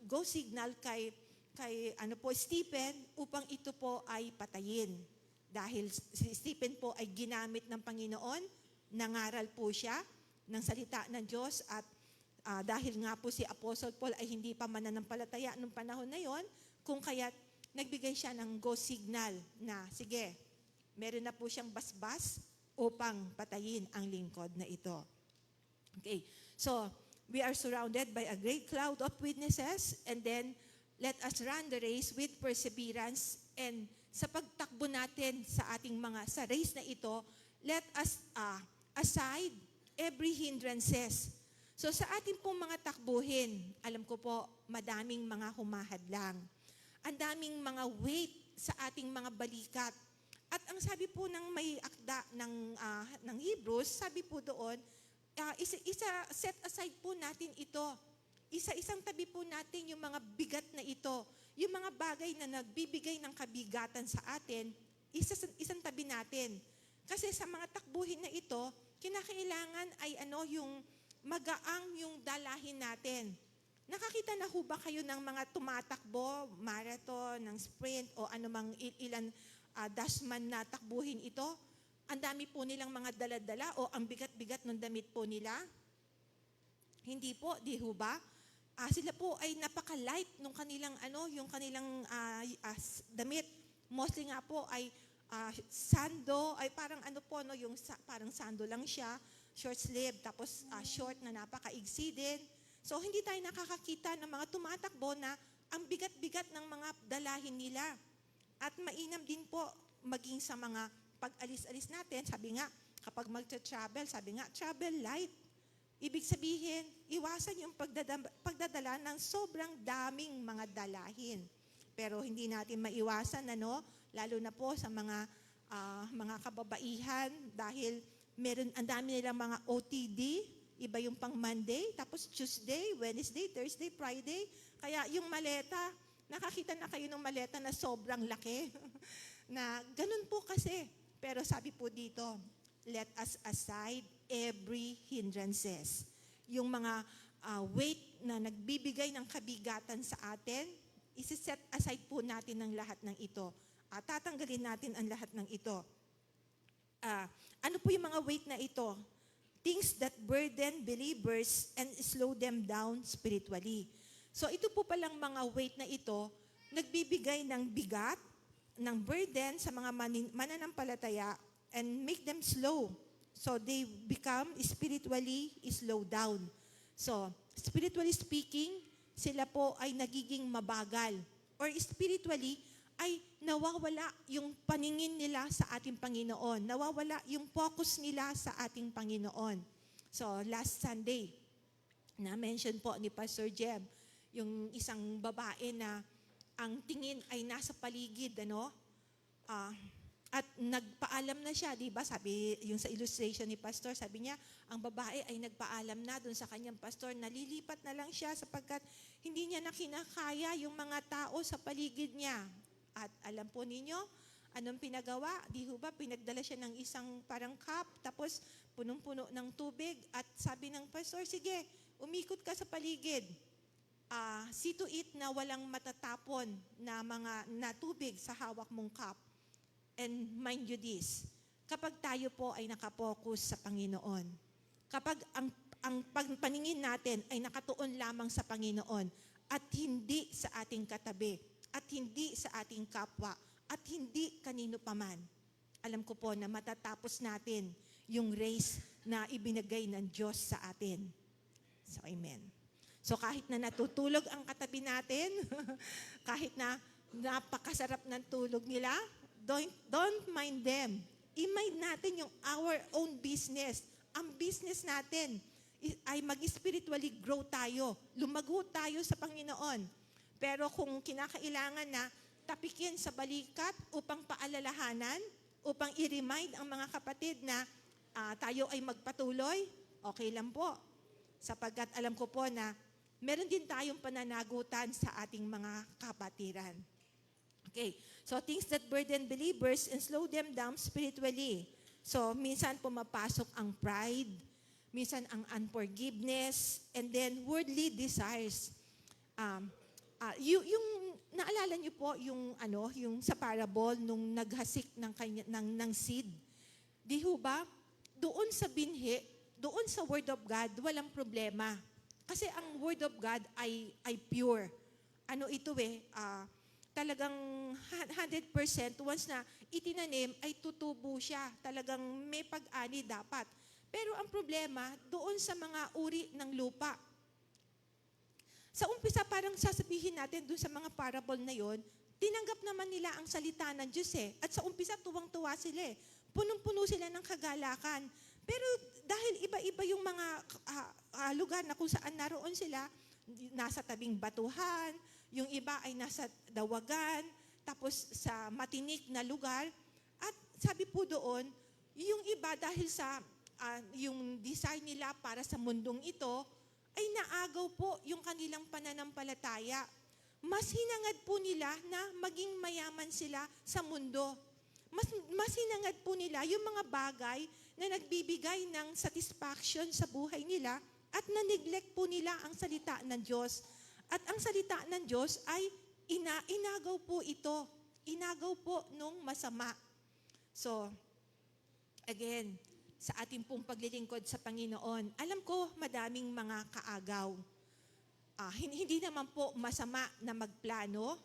go signal kay Stephen upang ito po ay patayin. Dahil si Stephen po ay ginamit ng Panginoon, nangaral po siya ng salita ng Diyos at dahil nga po si Apostle Paul ay hindi pa mananampalataya nung panahon na yon, kung kaya't nagbigay siya ng go signal na sige, meron na po siyang basbas upang patayin ang lingkod na ito. Okay, so we are surrounded by a great cloud of witnesses, and then let us run the race with perseverance. And sa pagtakbo natin sa race na ito, let us aside every hindrances. So sa ating pong mga takbuhin, alam ko po, madaming mga humahadlang. Ang daming mga weight sa ating mga balikat. At ang sabi po ng may akda ng Hebrews, sabi po doon, set aside po natin ito. Isa-isang tabi po natin yung mga bigat na ito. Yung mga bagay na nagbibigay ng kabigatan sa atin, isang tabi natin. Kasi sa mga takbuhin na ito, kinakailangan ay yung magaang yung dalahin natin. Nakakita na ho ba kayo ng mga tumatakbo, marathon, ng sprint, o anumang ilan dashman na takbuhin ito? Ang dami po nilang mga dala-dala o ang bigat-bigat ng damit po nila? Hindi po, di ho ba? Sila po ay napaka-light nung kanilang yung kanilang damit. Mostly nga po ay sando, ay parang yung parang sando lang siya, short sleeve, tapos short na napaka-igsi din. So hindi tayo nakakakita ng mga tumatakbo na ang bigat-bigat ng mga dalahin nila. At mainam din po maging sa mga pag-alis-alis natin, sabi nga, kapag mag-travel, sabi nga, travel light. Ibig sabihin, iwasan yung pagdadala ng sobrang daming mga dalahin. Pero hindi natin maiwasan, lalo na po sa mga kababaihan, dahil ang dami nilang mga OTD, iba yung pang Monday, tapos Tuesday, Wednesday, Thursday, Friday. Kaya yung maleta, nakakita na kayo ng maleta na sobrang laki. Na ganun po kasi. Pero sabi po dito, let us aside every hindrances. Yung mga weight na nagbibigay ng kabigatan sa atin, isi-set aside po natin ng lahat ng ito. Tatanggalin natin ang lahat ng ito. Ano po yung mga weight na ito? Things that burden believers and slow them down spiritually. So ito po palang mga weight na ito, nagbibigay ng bigat, ng burden sa mga mananampalataya and make them slow. So they become spiritually slow down. So spiritually speaking, sila po ay nagiging mabagal. Or spiritually, ay nawawala yung paningin nila sa ating Panginoon. Nawawala yung focus nila sa ating Panginoon. So, last Sunday, na-mention po ni Pastor Jem, yung isang babae na ang tingin ay nasa paligid, At nagpaalam na siya, di ba? Sabi, yung sa illustration ni Pastor, sabi niya, ang babae ay nagpaalam na dun sa kanyang pastor, nalilipat na lang siya sapagkat hindi niya na kinakaya yung mga tao sa paligid niya. At alam po ninyo, anong pinagawa? Di ho ba? Pinagdala siya ng isang parang cup, tapos punong-puno ng tubig, at sabi ng pastor, sige, umikot ka sa paligid. See to it na walang matatapon na mga na tubig sa hawak mong cup. And mind you this, kapag tayo po ay nakapokus sa Panginoon, kapag ang paningin natin ay nakatuon lamang sa Panginoon at hindi sa ating katabi, at hindi sa ating kapwa, at hindi kanino paman, alam ko po na matatapos natin yung race na ibinigay ng Diyos sa atin. So, amen. So, kahit na natutulog ang katabi natin, kahit na napakasarap ng tulog nila, don't mind them. I-mind natin yung our own business. Ang business natin ay mag-spiritually grow tayo. Lumago tayo sa Panginoon. Pero kung kinakailangan na tapikin sa balikat upang paalalahanan, upang i-remind ang mga kapatid na tayo ay magpatuloy, okay lang po. Sapagkat alam ko po na meron din tayong pananagutan sa ating mga kapatiran. Okay, so things that burden believers and slow them down spiritually. So minsan pumapasok ang pride, minsan ang unforgiveness, and then worldly desires. Yung naalala niyo po yung yung sa parable nung naghasik ng seed. Di ho ba? Doon sa binhi, doon sa word of God, walang problema. Kasi ang word of God ay pure. Ano ito talagang 100% once na itinanim ay tutubo siya. Talagang may pag-ani dapat. Pero ang problema, doon sa mga uri ng lupa. Sa umpisa, parang sasabihin natin doon sa mga parable na yon, tinanggap naman nila ang salita ng Diyos At sa umpisa, tuwang-tuwa sila Punong-puno sila ng kagalakan. Pero dahil iba-iba yung mga lugar na kung saan naroon sila, nasa tabing batuhan, yung iba ay nasa dawagan, tapos sa matinik na lugar. At sabi po doon, yung iba dahil sa yung design nila para sa mundong ito, ay naagaw po yung kanilang pananampalataya. Mas hinangad po nila na maging mayaman sila sa mundo. Mas hinangad po nila yung mga bagay na nagbibigay ng satisfaction sa buhay nila at na-neglect po nila ang salita ng Diyos. At ang salita ng Diyos ay inagaw po ito. Inagaw po nung masama. So, again, sa ating pong paglilingkod sa Panginoon, alam ko madaming mga kaagaw. Hindi naman po masama na magplano.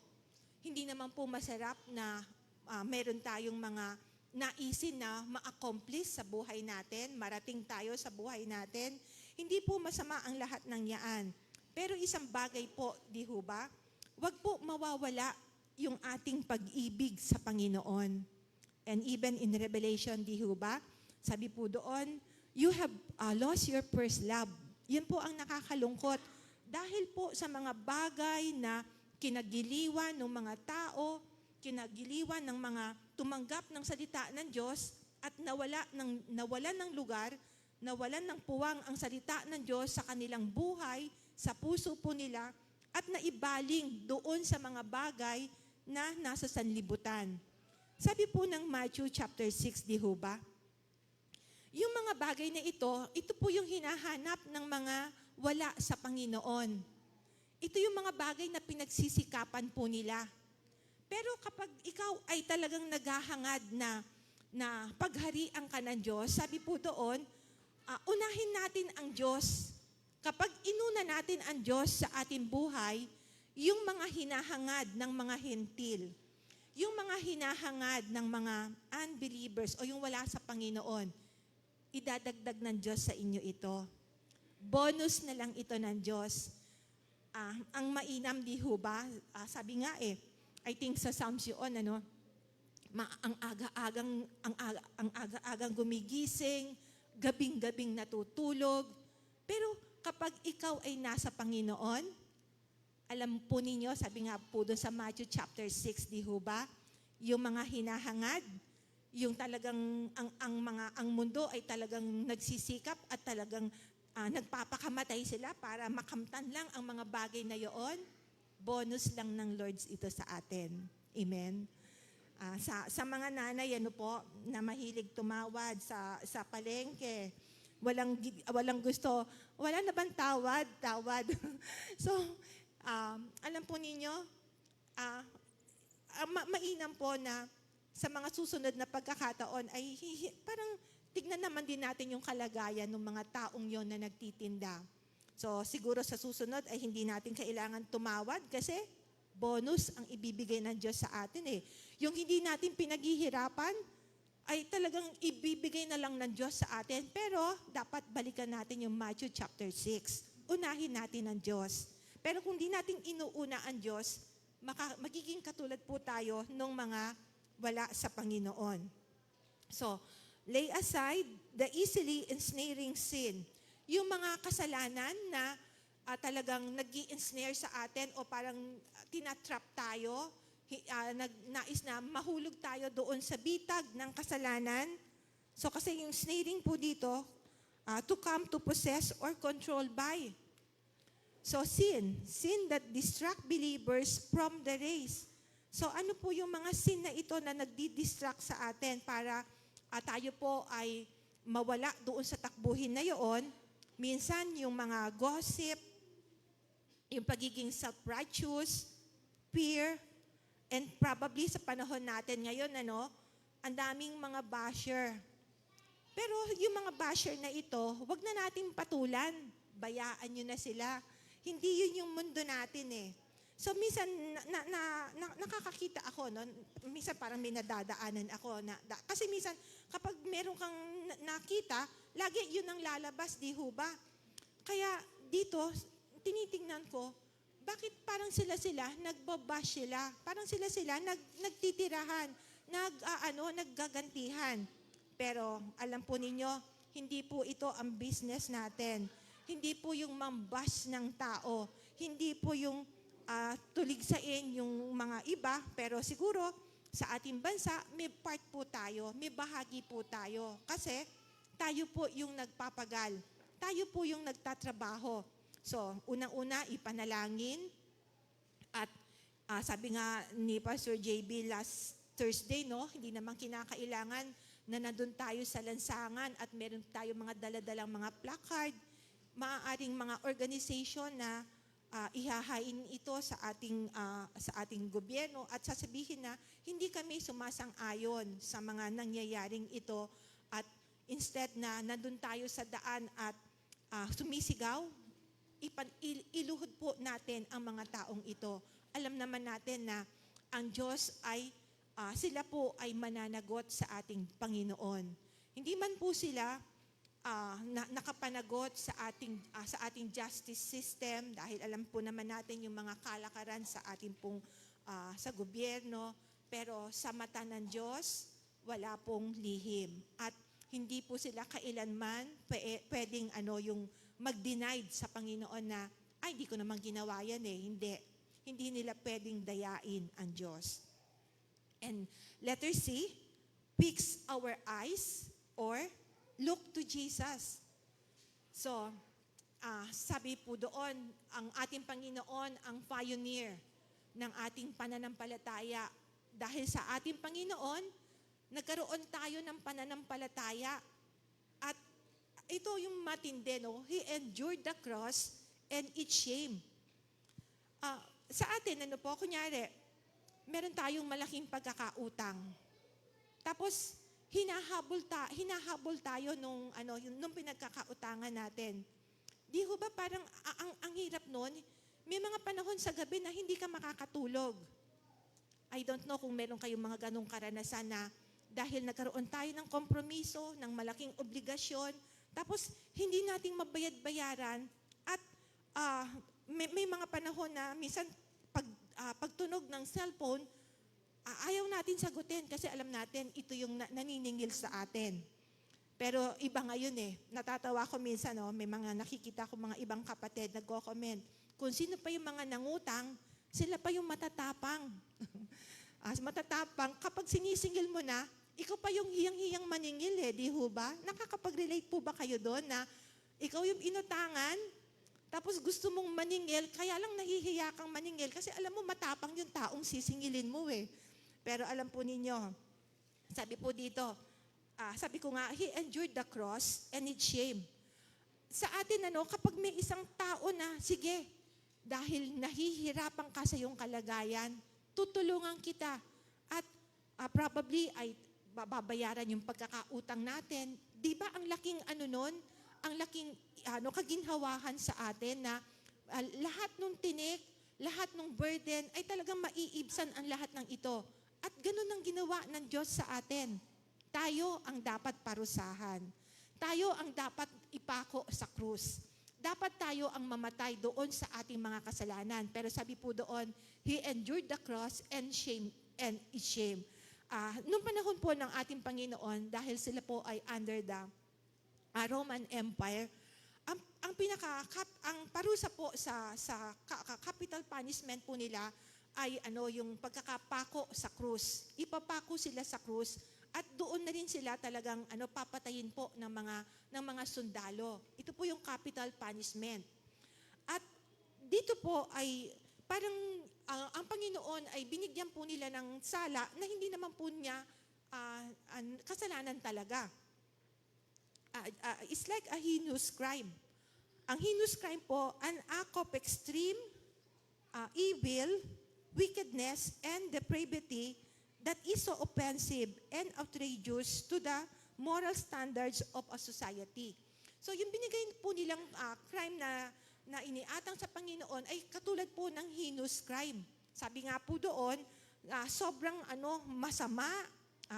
Hindi naman po masarap na meron tayong mga naisin na ma-accomplish sa buhay natin, marating tayo sa buhay natin. Hindi po masama ang lahat ng yaan. Pero isang bagay po, di ho ba? Huwag po mawawala yung ating pag-ibig sa Panginoon. And even in Revelation, di ho ba? Sabi po doon, you have lost your first love. Yan po ang nakakalungkot. Dahil po sa mga bagay na kinagiliwan ng mga tao, kinagiliwan ng mga tumanggap ng salita ng Diyos at nawalan ng lugar, nawalan ng puwang ang salita ng Diyos sa kanilang buhay, sa puso po nila, at naibaling doon sa mga bagay na nasa sanlibutan. Sabi po ng Matthew chapter 6, di ho ba? Yung mga bagay na ito po yung hinahanap ng mga wala sa Panginoon. Ito yung mga bagay na pinagsisikapan po nila. Pero kapag ikaw ay talagang naghahangad na pagharian ka ng Diyos, sabi po doon, unahin natin ang Diyos. Kapag inuna natin ang Diyos sa ating buhay, yung mga hinahangad ng mga hentil, yung mga hinahangad ng mga unbelievers o yung wala sa Panginoon, idadagdag ng Diyos sa inyo ito. Bonus na lang ito ng Diyos. Ang mainam, di ho ba? Sabi nga I think sa Psalms yun, ang aga-agang gumigising, gabing-gabing natutulog. Pero kapag ikaw ay nasa Panginoon, alam po ninyo, sabi nga po doon sa Matthew chapter 6, di ho ba? Yung mga hinahangad, yung talagang ang mundo ay talagang nagsisikap at talagang nagpapakamatay sila para makamtan lang ang mga bagay na iyon, bonus lang ng Lord ito sa atin. Amen. Sa mga nanay po na mahilig tumawad sa palengke, walang gusto, wala na bang tawad. So, alam po ninyo, mainam po na sa mga susunod na pagkakataon ay parang tignan naman din natin yung kalagayan ng mga taong yon na nagtitinda. So siguro sa susunod ay hindi natin kailangan tumawad kasi bonus ang ibibigay ng Diyos sa atin eh. Yung hindi natin pinaghihirapan ay talagang ibibigay na lang ng Diyos sa atin. Pero dapat balikan natin yung Matthew chapter 6. Unahin natin ang Diyos. Pero kung di natin inuuna ang Diyos, magiging katulad po tayo ng mga wala sa Panginoon. So, lay aside the easily ensnaring sin. Yung mga kasalanan na talagang nag-i-ensnare sa atin o parang tinatrap tayo, nais na mahulog tayo doon sa bitag ng kasalanan. So, kasi yung snaring po dito, to come to possess or control by. So, sin that distract believers from the race. So ano po yung mga sin na ito na nagdi-distract sa atin para tayo po ay mawala doon sa takbuhin na iyon? Minsan yung mga gossip, yung pagiging self-righteous, fear, and probably sa panahon natin ngayon, ang daming mga basher. Pero yung mga basher na ito, wag na natin patulan. Bayaan nyo na sila. Hindi yun yung mundo natin eh. So, minsan, nakakakita ako, minsan parang may nadadaanan ako. Kasi minsan, kapag meron kang nakita, lagi yun ang lalabas, di ho ba? Kaya dito, tinitingnan ko, bakit parang sila nagbabash sila? Parang sila nagtitirahan, naggagantihan. Pero, alam po ninyo, hindi po ito ang business natin. Hindi po yung mambash ng tao. Hindi po yung tuligsain yung mga iba, pero siguro sa ating bansa, may part po tayo, may bahagi po tayo. Kasi tayo po yung nagpapagal. Tayo po yung nagtatrabaho. So, unang-una, ipanalangin. At sabi nga ni Pastor JB last Thursday, hindi naman kinakailangan na nandun tayo sa lansangan at meron tayo mga daladalang mga placard, maaaring mga organization na ihahain ito sa ating gobyerno at sasabihin na hindi kami sumasang-ayon sa mga nangyayaring ito at instead na nandun tayo sa daan at sumisigaw, iluhod po natin ang mga taong ito. Alam naman natin na ang Diyos ay sila po ay mananagot sa ating Panginoon. Hindi man po sila nakapanagot sa ating justice system dahil alam po naman natin yung mga kalakaran sa ating pong sa gobyerno, pero sa mata ng Diyos wala pong lihim at hindi po sila kailanman pwedeng yung mag-denied sa Panginoon na ay hindi ko naman ginawa yan hindi nila pwedeng dayain ang Diyos. And letter C, fix our eyes or look to Jesus. So, sabi po doon, ang ating Panginoon ang pioneer ng ating pananampalataya. Dahil sa ating Panginoon, nagkaroon tayo ng pananampalataya. At ito yung matindi, He endured the cross and its shame. Sa atin, kunyari, meron tayong malaking pagkakautang. Tapos, hinahabol tayo nung pinagkakautangan natin. Di ho ba parang ang hirap nun? May mga panahon sa gabi na hindi ka makakatulog. I don't know kung meron kayong mga ganong karanasan na dahil nagkaroon tayo ng kompromiso, ng malaking obligasyon, tapos hindi nating mabayad-bayaran at may mga panahon na minsan pagtunog ng cellphone, ayaw natin sagutin kasi alam natin ito yung naniningil sa atin. Pero iba ngayon natatawa ko minsan may mga nakikita ko mga ibang kapatid nagko-comment. Kung sino pa yung mga nangutang, sila pa yung matatapang. Matatapang, kapag sinisingil mo na, ikaw pa yung hiyang-hiyang maningil di ho ba? Nakakapag-relate po ba kayo doon na ikaw yung inutangan, tapos gusto mong maningil, kaya lang nahihiya kang maningil kasi alam mo matapang yung taong sisingilin mo Pero alam po ninyo, sabi po dito, sabi ko nga, He endured the cross and its shame. Sa atin kapag may isang tao na, sige, dahil nahihirapan ka sa iyong kalagayan, tutulungan kita at probably ay babayaran yung pagkakautang natin. Di ba ang laking nun, ang laking kaginhawahan sa atin na lahat ng tinik, lahat ng burden ay talagang maiibsan ang lahat ng ito. At ganun ang ginawa ng Diyos sa atin. Tayo ang dapat parusahan. Tayo ang dapat ipako sa krus. Dapat tayo ang mamatay doon sa ating mga kasalanan. Pero sabi po doon, He endured the cross and its shame. Noong panahon po ng ating Panginoon, dahil sila po ay under the Roman Empire, ang parusa po sa capital punishment po nila ay yung pagkakapako sa krus. Ipapako sila sa krus at doon na rin sila talagang papatayin po ng mga sundalo. Ito po yung capital punishment. At dito po ay parang ang Panginoon ay binigyan po nila ng sala na hindi naman po niya kasalanan talaga. It's like a heinous crime. Ang heinous crime po, an act of extreme evil, wickedness, and depravity that is so offensive and outrageous to the moral standards of a society. So yung binigay po nilang crime na iniatang sa Panginoon ay katulad po ng heinous crime. Sabi nga po doon, sobrang masama,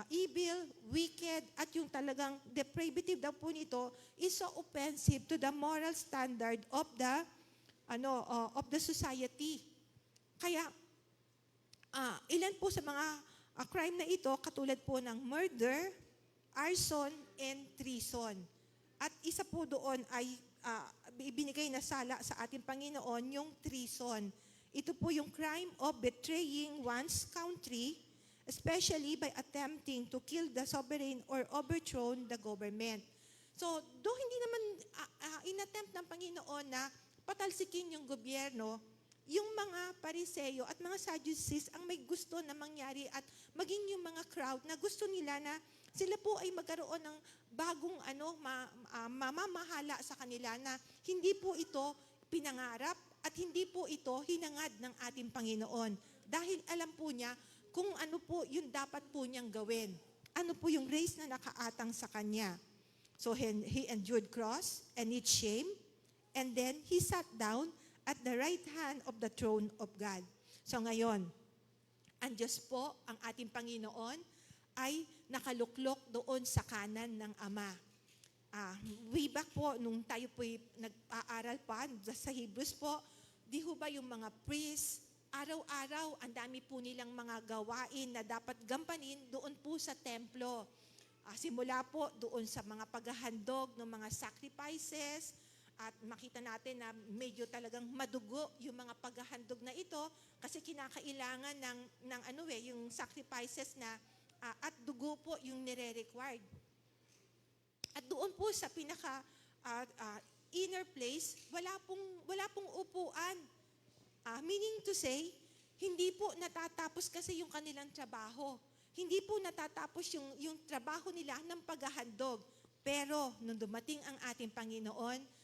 evil, wicked, at yung talagang depravity daw po nito is so offensive to the moral standard of the society. Kaya ilan po sa mga crime na ito, katulad po ng murder, arson, and treason. At isa po doon ay ibinigay na sala sa ating Panginoon, yung treason. Ito po yung crime of betraying one's country, especially by attempting to kill the sovereign or overthrow the government. So, hindi naman inattempt ng Panginoon na patalsikin yung gobyerno, yung mga Pariseo at mga Sadducees ang may gusto na mangyari at maging yung mga crowd na gusto nila na sila po ay magkaroon ng bagong mamamahala sa kanila na hindi po ito pinangarap at hindi po ito hinangad ng ating Panginoon. Dahil alam po niya kung ano po yung dapat po niyang gawin. Ano po yung race na nakaatang sa kanya. So he endured cross and its shame, and then he sat down at the right hand of the throne of God. So ngayon, ang Diyos po, ang ating Panginoon, ay nakaluklok doon sa kanan ng Ama. Way back po, nung tayo po'y nag-aaral pa sa Hebrews po, di ho ba yung mga priests, araw-araw, ang dami po nilang mga gawain na dapat gampanin doon po sa templo. Simula po doon sa mga paghahandog ng mga sacrifices, at makita natin na medyo talagang madugo yung mga paghahandog na ito kasi kinakailangan ng yung sacrifices na at dugo po yung nire-required. At doon po sa pinaka inner place, wala pong upuan. Meaning to say, hindi po natatapos kasi yung kanilang trabaho. Hindi po natatapos yung trabaho nila ng paghahandog. Pero nung dumating ang ating Panginoon,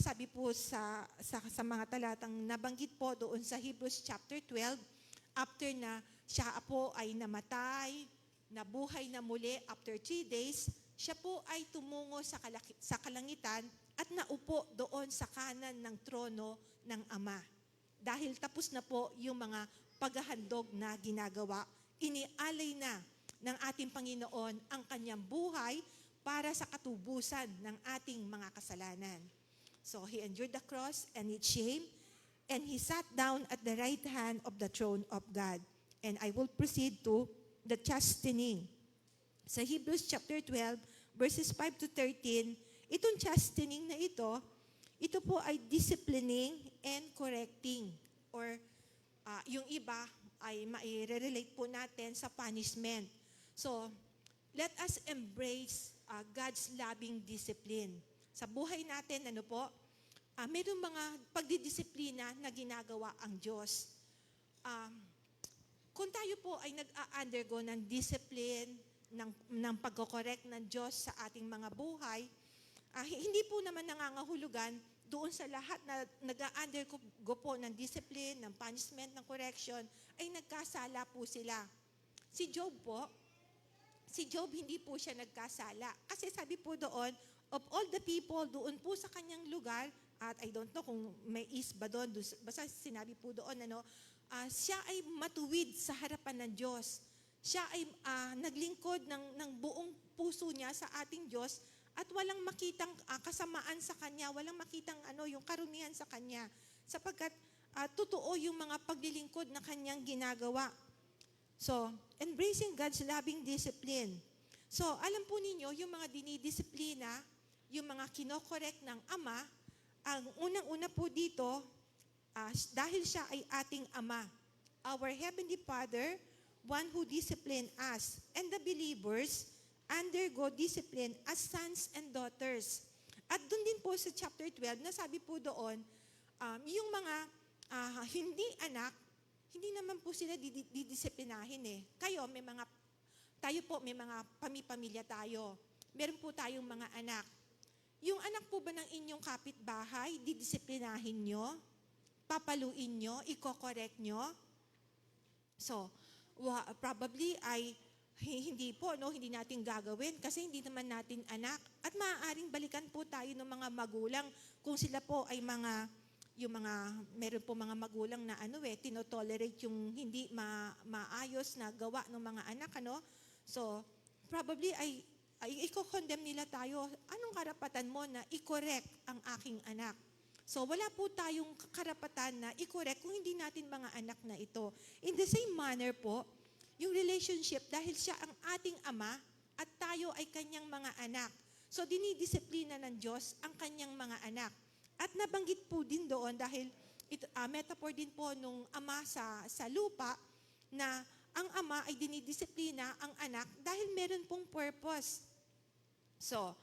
sabi po sa mga talatang nabanggit po doon sa Hebrews chapter 12, after na siya po ay namatay, nabuhay na muli after 3 days, siya po ay tumungo sa kalangitan at naupo doon sa kanan ng trono ng Ama. Dahil tapos na po yung mga paghahandog na ginagawa, inialay na ng ating Panginoon ang kanyang buhay para sa katubusan ng ating mga kasalanan. So he endured the cross and its shame, and he sat down at the right hand of the throne of God. And I will proceed to the chastening. Sa Hebrews chapter 12, verses 5 to 13, itong chastening na ito po ay disciplining and correcting. Or yung iba ay mai-relate po natin sa punishment. So, let us embrace God's loving discipline. Sa buhay natin, mayroong mga pagdidisiplina na ginagawa ang Diyos. Kung tayo po ay nag-undergo ng discipline, ng pagkokorek ng Diyos sa ating mga buhay, hindi po naman nangangahulugan doon sa lahat na nag-undergo po ng discipline, ng punishment, ng correction, ay nagkasala po sila. Si Job hindi po siya nagkasala. Kasi sabi po doon, of all the people doon po sa kanyang lugar, at I don't know kung may is ba doon, basta sinabi po doon, siya ay matuwid sa harapan ng Diyos. Siya ay naglingkod ng buong puso niya sa ating Diyos at walang makitang kasamaan sa Kanya, walang makitang yung karumihan sa Kanya. Sapagkat totoo yung mga paglilingkod na Kanyang ginagawa. So, embracing God's loving discipline. So, alam po ninyo, yung mga dinidisiplina, yung mga kinokorek ng Ama, ang unang-una po dito, dahil siya ay ating Ama. Our Heavenly Father, one who discipline us, and the believers undergo discipline as sons and daughters. At doon din po sa chapter 12, nasabi po doon, yung mga hindi anak, hindi naman po sila didisiplinahin eh. Tayo po may mga pamilya tayo. Meron po tayong mga anak. Yung anak po ba ng inyong kapitbahay, didisiplinahin nyo? Papaluin nyo? Iko-correct nyo? So, probably ay hindi po, hindi natin gagawin kasi hindi naman natin anak. At maaaring balikan po tayo ng mga magulang kung sila po ay meron po mga magulang na tinotolerate yung hindi maayos na gawa ng mga anak, So, probably ay i-condemn nila tayo. Anong karapatan mo na i-correct ang aking anak? So, wala po tayong karapatan na i-correct kung hindi natin mga anak na ito. In the same manner po, yung relationship, dahil siya ang ating Ama at tayo ay kanyang mga anak. So, dinidisiplina ng Diyos ang kanyang mga anak. At nabanggit po din doon dahil metaphor din po nung Ama sa lupa na ang Ama ay dinidisiplina ang anak dahil meron pong purpose. So,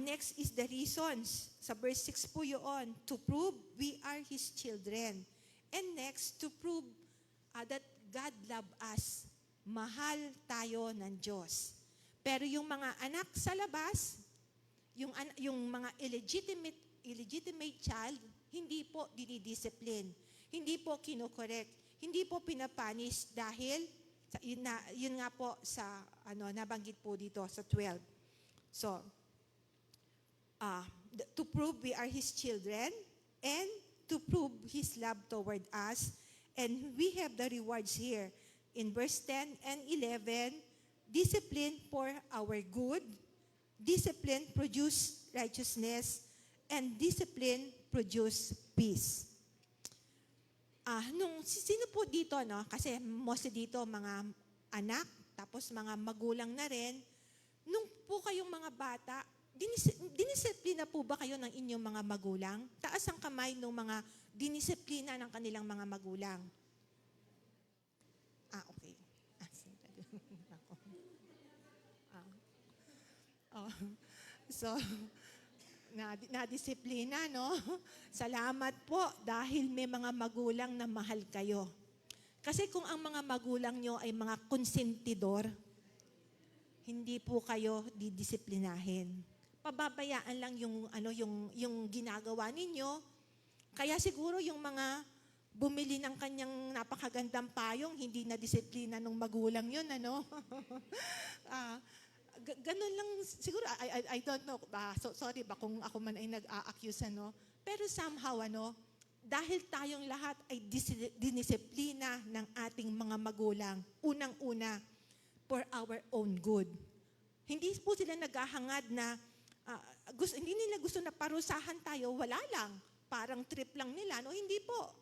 next is the reasons. Sa verse 6 po yun, to prove we are His children. And next, to prove that God love us. Mahal tayo ng Diyos. Pero yung mga anak sa labas, yung mga illegitimate child, hindi po dinidiscipline. Hindi po kinokorek. Hindi po pinapanish dahil, yun nga po sa, nabanggit po dito sa 12. So, to prove we are His children and to prove His love toward us. And we have the rewards here. In verse 10 and 11, discipline for our good, discipline produce righteousness, and discipline produce peace. Sino po dito, kasi mostly dito mga anak, tapos mga magulang na rin, nung po kayong mga bata, dinisiplina po ba kayo ng inyong mga magulang? Taas ang kamay ng mga dinisiplina ng kanilang mga magulang. Okay. So, na-disiplina, Salamat po dahil may mga magulang na mahal kayo. Kasi kung ang mga magulang nyo ay mga konsentidor, hindi po kayo didisiplinahin. Pababayaan lang yung ginagawa ninyo. Kaya siguro yung mga bumili ng kanyang napakagandang payong, hindi na disiplina ng magulang yun, ganun lang, siguro, I don't know, sorry ba kung ako man ay nag-a-accuse, Pero somehow, dahil tayong lahat ay dinisiplina ng ating mga magulang, unang-una, for our own good. Hindi po sila naghahangad na, hindi nila gusto na parusahan tayo, wala lang. Parang trip lang nila, Hindi po.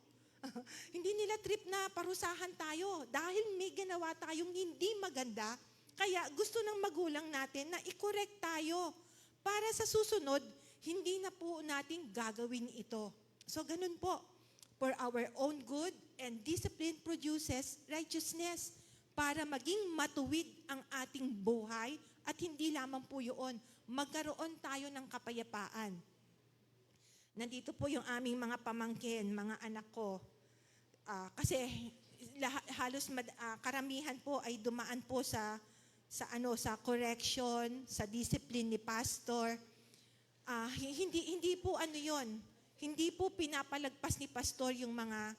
Hindi nila trip na parusahan tayo dahil may ginawa tayong hindi maganda. Kaya gusto ng magulang natin na i-correct tayo para sa susunod, hindi na po natin gagawin ito. So ganun po. For our own good and discipline produces righteousness para maging matuwid ang ating buhay At hindi lamang po yun, magkaroon tayo ng kapayapaan. Nandito po yung aming mga pamangkin, mga anak ko. Kasi halos karamihan po ay dumaan po sa correction, sa discipline ni pastor. Hindi po yon. Hindi po pinapalagpas ni pastor yung mga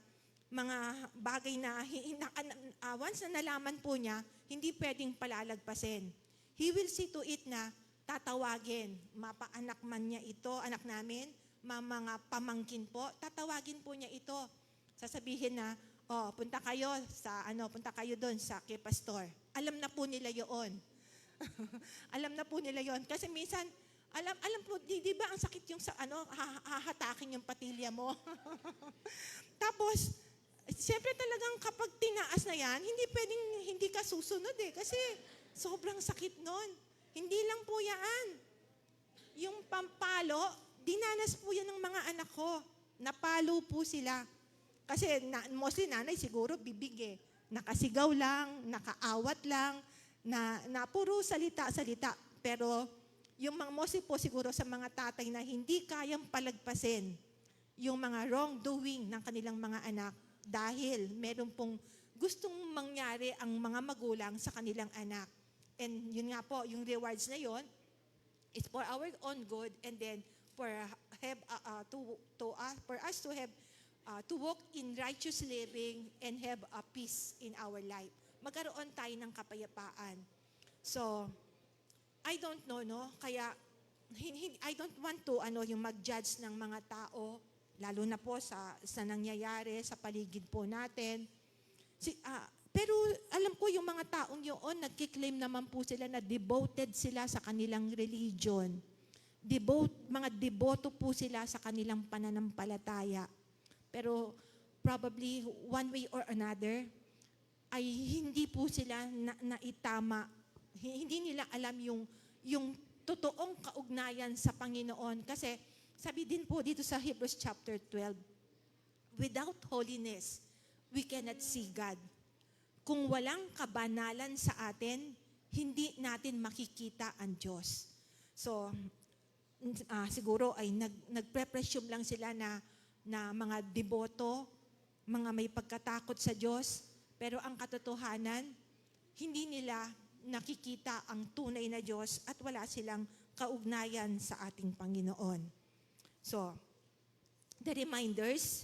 bagay na once na nalaman po niya, hindi pwedeng palalagpasin. He will see to it na tatawagin, mapaanak man niya ito, anak namin, mga pamangkin po, tatawagin po niya ito. Sasabihin na, punta kayo doon sa kay pastor. Alam na po nila 'yon. Alam na po nila 'yon kasi minsan alam po, di ba ang sakit yung hahatakin yung patilya mo. Tapos siyempre talagang kapag tinaas na yan, hindi ka susunod kasi sobrang sakit nun. Hindi lang po yan. Yung pampalo, dinanas po yan ng mga anak ko. Napalo po sila. Kasi mostly nanay siguro bibig Nakasigaw lang, nakaawat lang, na puro salita-salita. Pero yung mga mostly po siguro sa mga tatay na hindi kayang palagpasin yung mga wrongdoing ng kanilang mga anak dahil meron pong gustong mangyari ang mga magulang sa kanilang anak. And yun nga po, yung rewards na yon is for our own good and then for us to have to walk in righteous living and have a peace in our life. Magkaroon tayo ng kapayapaan. So, I don't know, no? Kaya, I don't want to, yung mag-judge ng mga tao, lalo na po sa nangyayari, sa paligid po natin. Pero alam ko yung mga taong yun, nagkiklaim naman po sila na devoted sila sa kanilang religion. Mga deboto po sila sa kanilang pananampalataya. Pero probably one way or another, ay hindi po sila naitama. Hindi nila alam yung totoong kaugnayan sa Panginoon. Kasi sabi din po dito sa Hebrews chapter 12, without holiness, we cannot see God. Kung walang kabanalan sa atin, hindi natin makikita ang Diyos. So, siguro ay nagpe-presume lang sila na mga deboto, mga may pagkatakot sa Diyos, pero ang katotohanan, hindi nila nakikita ang tunay na Diyos at wala silang kaugnayan sa ating Panginoon. So, the reminders,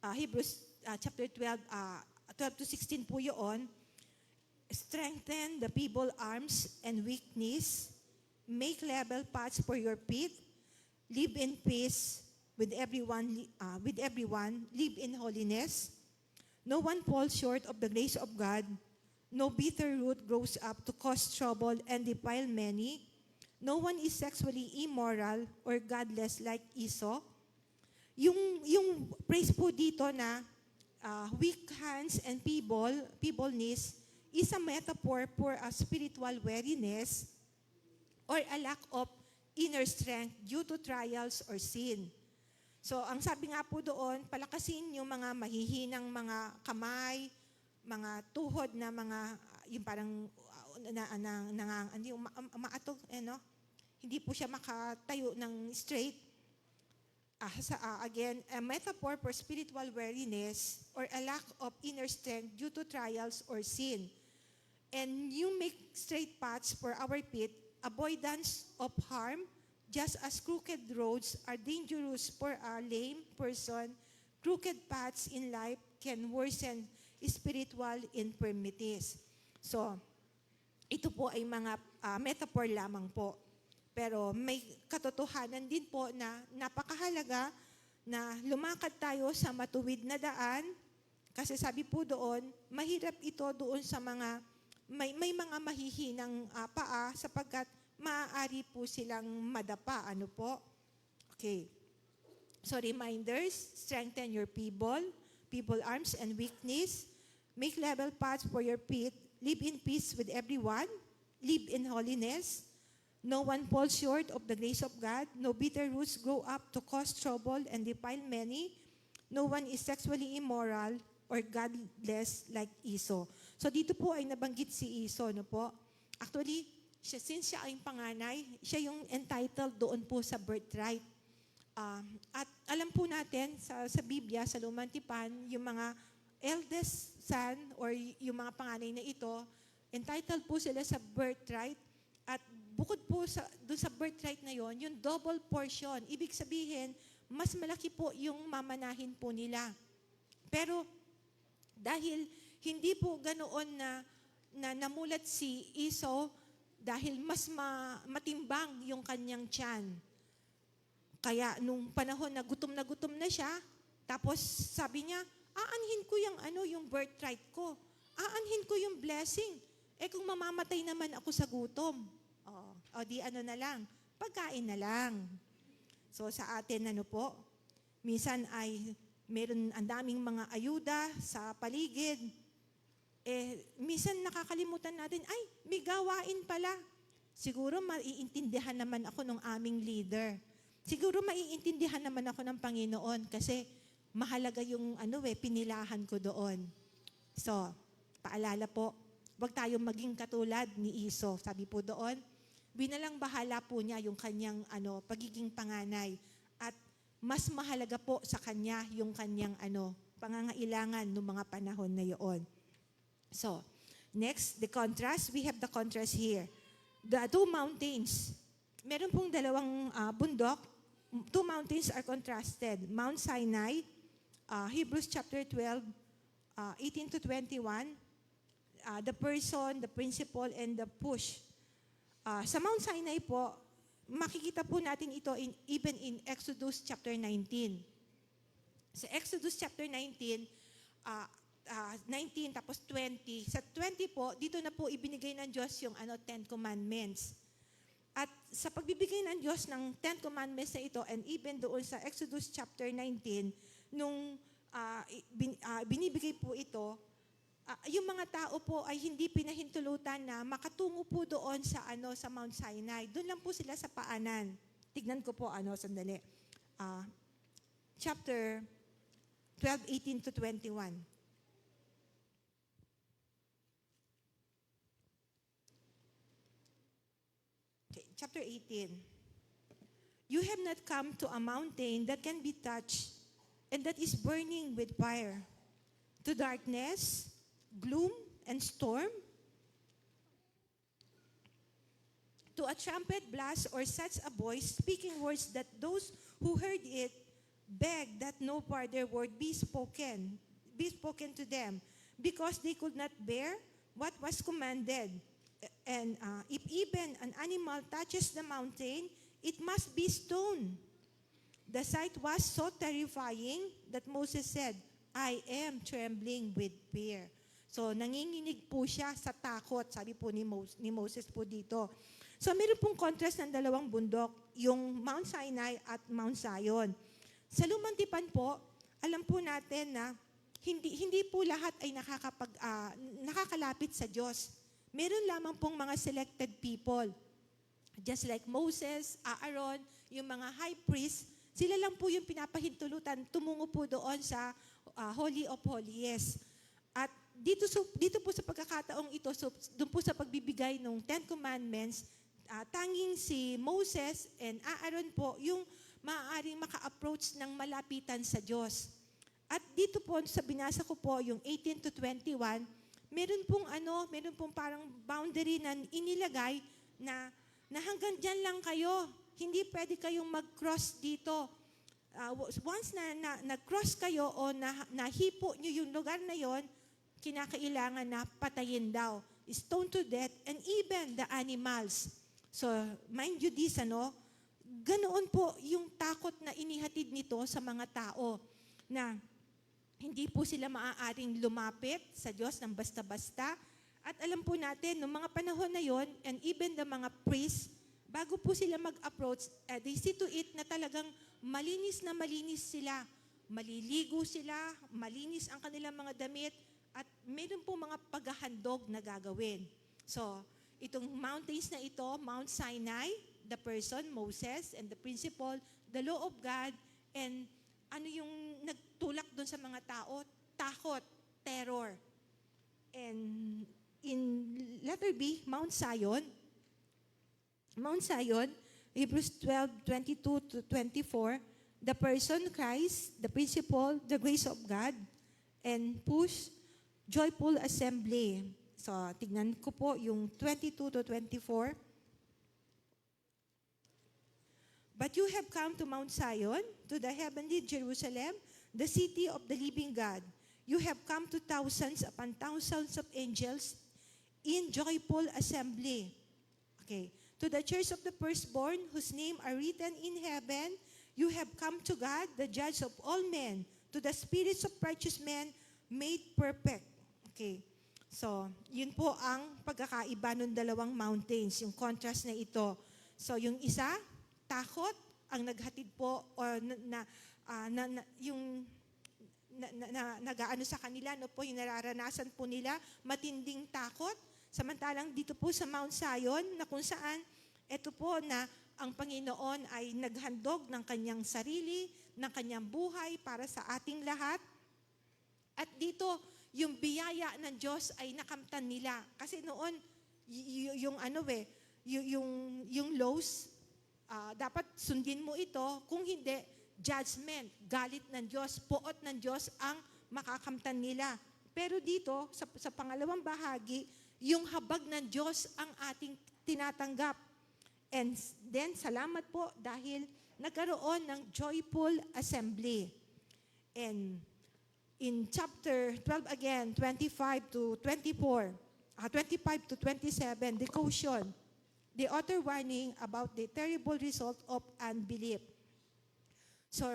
Hebrews chapter 12 to 16 po yun, strengthen the feeble arms and weakness, make level paths for your feet, live in peace with everyone, live in holiness. No one falls short of the grace of God. No bitter root grows up to cause trouble and defile many. No one is sexually immoral or godless like Esau. Yung praise po dito na weak hands and feebleness is a metaphor for a spiritual weariness or a lack of inner strength due to trials or sin. So, ang sabi nga po doon, palakasin yung mga mahihinang mga kamay, mga tuhod na mga, yung parang, umaatog, hindi po siya makatayo ng straight. Again, a metaphor for spiritual weariness or a lack of inner strength due to trials or sin. And you make straight paths for our feet, avoidance of harm, just as crooked roads are dangerous for a lame person, crooked paths in life can worsen spiritual infirmities. So, ito po ay mga metaphor lamang po. Pero may katotohanan din po na napakahalaga na lumakad tayo sa matuwid na daan. Kasi sabi po doon, mahirap ito doon sa mga, may mga mahihinang paa sapagkat maaari po silang madapa. Ano po? Okay. So reminders, strengthen your feeble arms and weakness, make level paths for your feet, live in peace with everyone, live in holiness. No one falls short of the grace of God. No bitter roots grow up to cause trouble and defile many. No one is sexually immoral or godless like Esau. So dito po ay nabanggit si Esau, no po? Actually, since siya ay panganay, siya yung entitled doon po sa birthright. At alam po natin sa Biblia, sa Lumang Tipan, yung mga eldest son or yung mga panganay na ito, entitled po sila sa birthright. At bukod po doon sa birthright na yon, yung double portion, ibig sabihin, mas malaki po yung mamanahin po nila. Pero dahil hindi po ganoon na namulat si Esau, dahil mas matimbang yung kanyang tiyan. Kaya nung panahon na gutom na siya, tapos sabi niya, aanhin ko yung birthright ko. Aanhin ko yung blessing. Kung mamamatay naman ako sa gutom, di na lang, pagkain na lang. So sa atin minsan ay meron ang daming mga ayuda sa paligid. Minsan nakakalimutan natin, ay, may gawain pala. Siguro maiintindihan naman ako ng aming leader. Siguro maiintindihan naman ako ng Panginoon kasi mahalaga yung pinilahan ko doon. So, paalala po, huwag tayong maging katulad ni Esau. Sabi po doon, binalang bahala po niya yung kanyang pagiging panganay. At mas mahalaga po sa kanya yung kanyang pangangailangan ng mga panahon na iyon. So, next, the contrast. We have the contrast here. The two mountains. Meron pong dalawang bundok. Two mountains are contrasted. Mount Sinai, Hebrews chapter 12, 18 to 21. The person, the principle, and the push. Sa Mount Sinai po, makikita po natin ito even in Exodus chapter 19. Sa Exodus chapter 19, 19 tapos 20. Sa 20 po, dito na po ibinigay ng Diyos yung 10 commandments. At sa pagbibigay ng Diyos ng 10 commandments na ito, and even doon sa Exodus chapter 19, nung binibigay po ito, yung mga tao po ay hindi pinahintulutan na makatungo po doon sa Mount Sinai. Doon lang po sila sa paanan. Tignan ko po sandali. Chapter 12, 18 to 21. Okay, chapter 18. You have not come to a mountain that can be touched and that is burning with fire, to darkness, gloom, and storm, to a trumpet blast or such a voice speaking words that those who heard it begged that no further word be spoken to them, because they could not bear what was commanded. And if even an animal touches the mountain, it must be stoned. The sight was so terrifying that Moses said, I am trembling with fear. So, nanginginig po siya sa takot, sabi po ni Moses po dito. So, meron pong contrast ng dalawang bundok, yung Mount Sinai at Mount Zion. Sa Lumang Tipan po, alam po natin na hindi po lahat ay nakakalapit sa Diyos. Meron lamang pong mga selected people. Just like Moses, Aaron, yung mga high priest, sila lang po yung pinapahintulutan tumungo po doon sa Holy of Holies. At dito po sa pagkakataong ito, doon po sa pagbibigay ng 10 Commandments, tanging si Moses and Aaron po yung maaaring maka-approach ng malapitan sa Diyos. At dito po sa binasa ko po, yung 18 to 21, meron pong parang boundary na inilagay na hanggang dyan lang kayo. Hindi pwede kayong mag-cross dito. Once na nag-cross kayo o nahipo nyo yung lugar na yon, kinakailangan na patayin daw. Stone to death and even the animals. So, mind you this, ganoon po yung takot na inihatid nito sa mga tao na hindi po sila maaaring lumapit sa Diyos ng basta-basta. At alam po natin, noong mga panahon na yon, and even the mga priests, bago po sila mag-approach, they see to it na talagang malinis sila. Maliligo sila, malinis ang kanilang mga damit, at meron po mga paghahandog na gagawin. So, itong mountains na ito, Mount Sinai, the person, Moses, and the principle, the law of God, and yung nagtulak doon sa mga tao? Takot, terror. And in letter B, Mount Zion, Mount Zion, Hebrews 12:22 to 24, the person Christ, the principle, the grace of God, and push, joyful assembly. So, tignan ko po yung 22 to 24. But you have come to Mount Zion, to the heavenly Jerusalem, the city of the living God. You have come to thousands upon thousands of angels in joyful assembly. Okay. To the church of the firstborn, whose name are written in heaven, you have come to God, the judge of all men, to the spirits of righteous men made perfect. Okay. So, yun po ang pagkakaiba ng dalawang mountains, yung contrast na ito. So, yung isa, takot, ang naghatid po, or nagaano sa kanila, no po, yung nararanasan po nila, matinding takot. Samantalang dito po sa Mount Zion, na kung saan, ito po na ang Panginoon ay naghandog ng kanyang sarili, ng kanyang buhay para sa ating lahat. At dito, yung biyaya ng Diyos ay nakamtan nila. Kasi noon, yung laws, dapat sundin mo ito. Kung hindi, judgment, galit ng Diyos, poot ng Diyos ang makakamtan nila. Pero dito, sa pangalawang bahagi, yung habag ng Diyos ang ating tinatanggap. And then, salamat po dahil nagkaroon ng joyful assembly. And in chapter 12 again, 25 to 24, 25 to 27, the caution, the author warning about the terrible result of unbelief. So,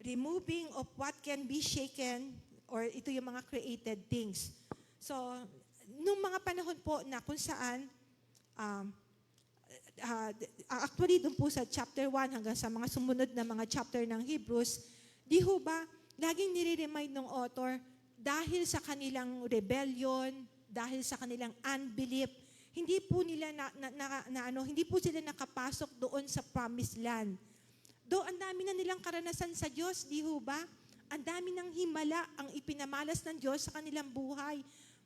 removing of what can be shaken, or ito yung mga created things. So, nung mga panahon po na kung saan, actually dun po sa chapter 1 hanggang sa mga sumunod na mga chapter ng Hebrews, di ho ba, laging nire-remind ng author, dahil sa kanilang rebellion, dahil sa kanilang unbelief, hindi po nila hindi po sila nakapasok doon sa promised land. Do ang dami na nilang karanasan sa Diyos, di ho ba? Ang dami ng himala ang ipinamalas ng Diyos sa kanilang buhay.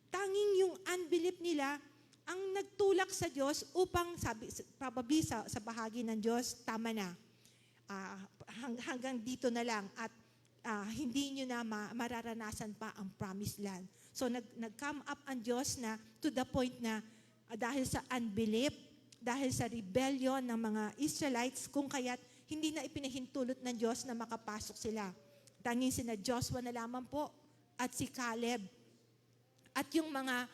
Tanging yung unbelief nila ang nagtulak sa Diyos upang probably sa bahagi ng Diyos, tama na. Hanggang dito na lang at hindi nyo na mararanasan pa ang promised land. So nag-come up ang Diyos na to the point na dahil sa unbelief, dahil sa rebellion ng mga Israelites, kung kaya't hindi na ipinahintulot ng Diyos na makapasok sila. Tanging sina Joshua na lamang po at si Caleb. At yung mga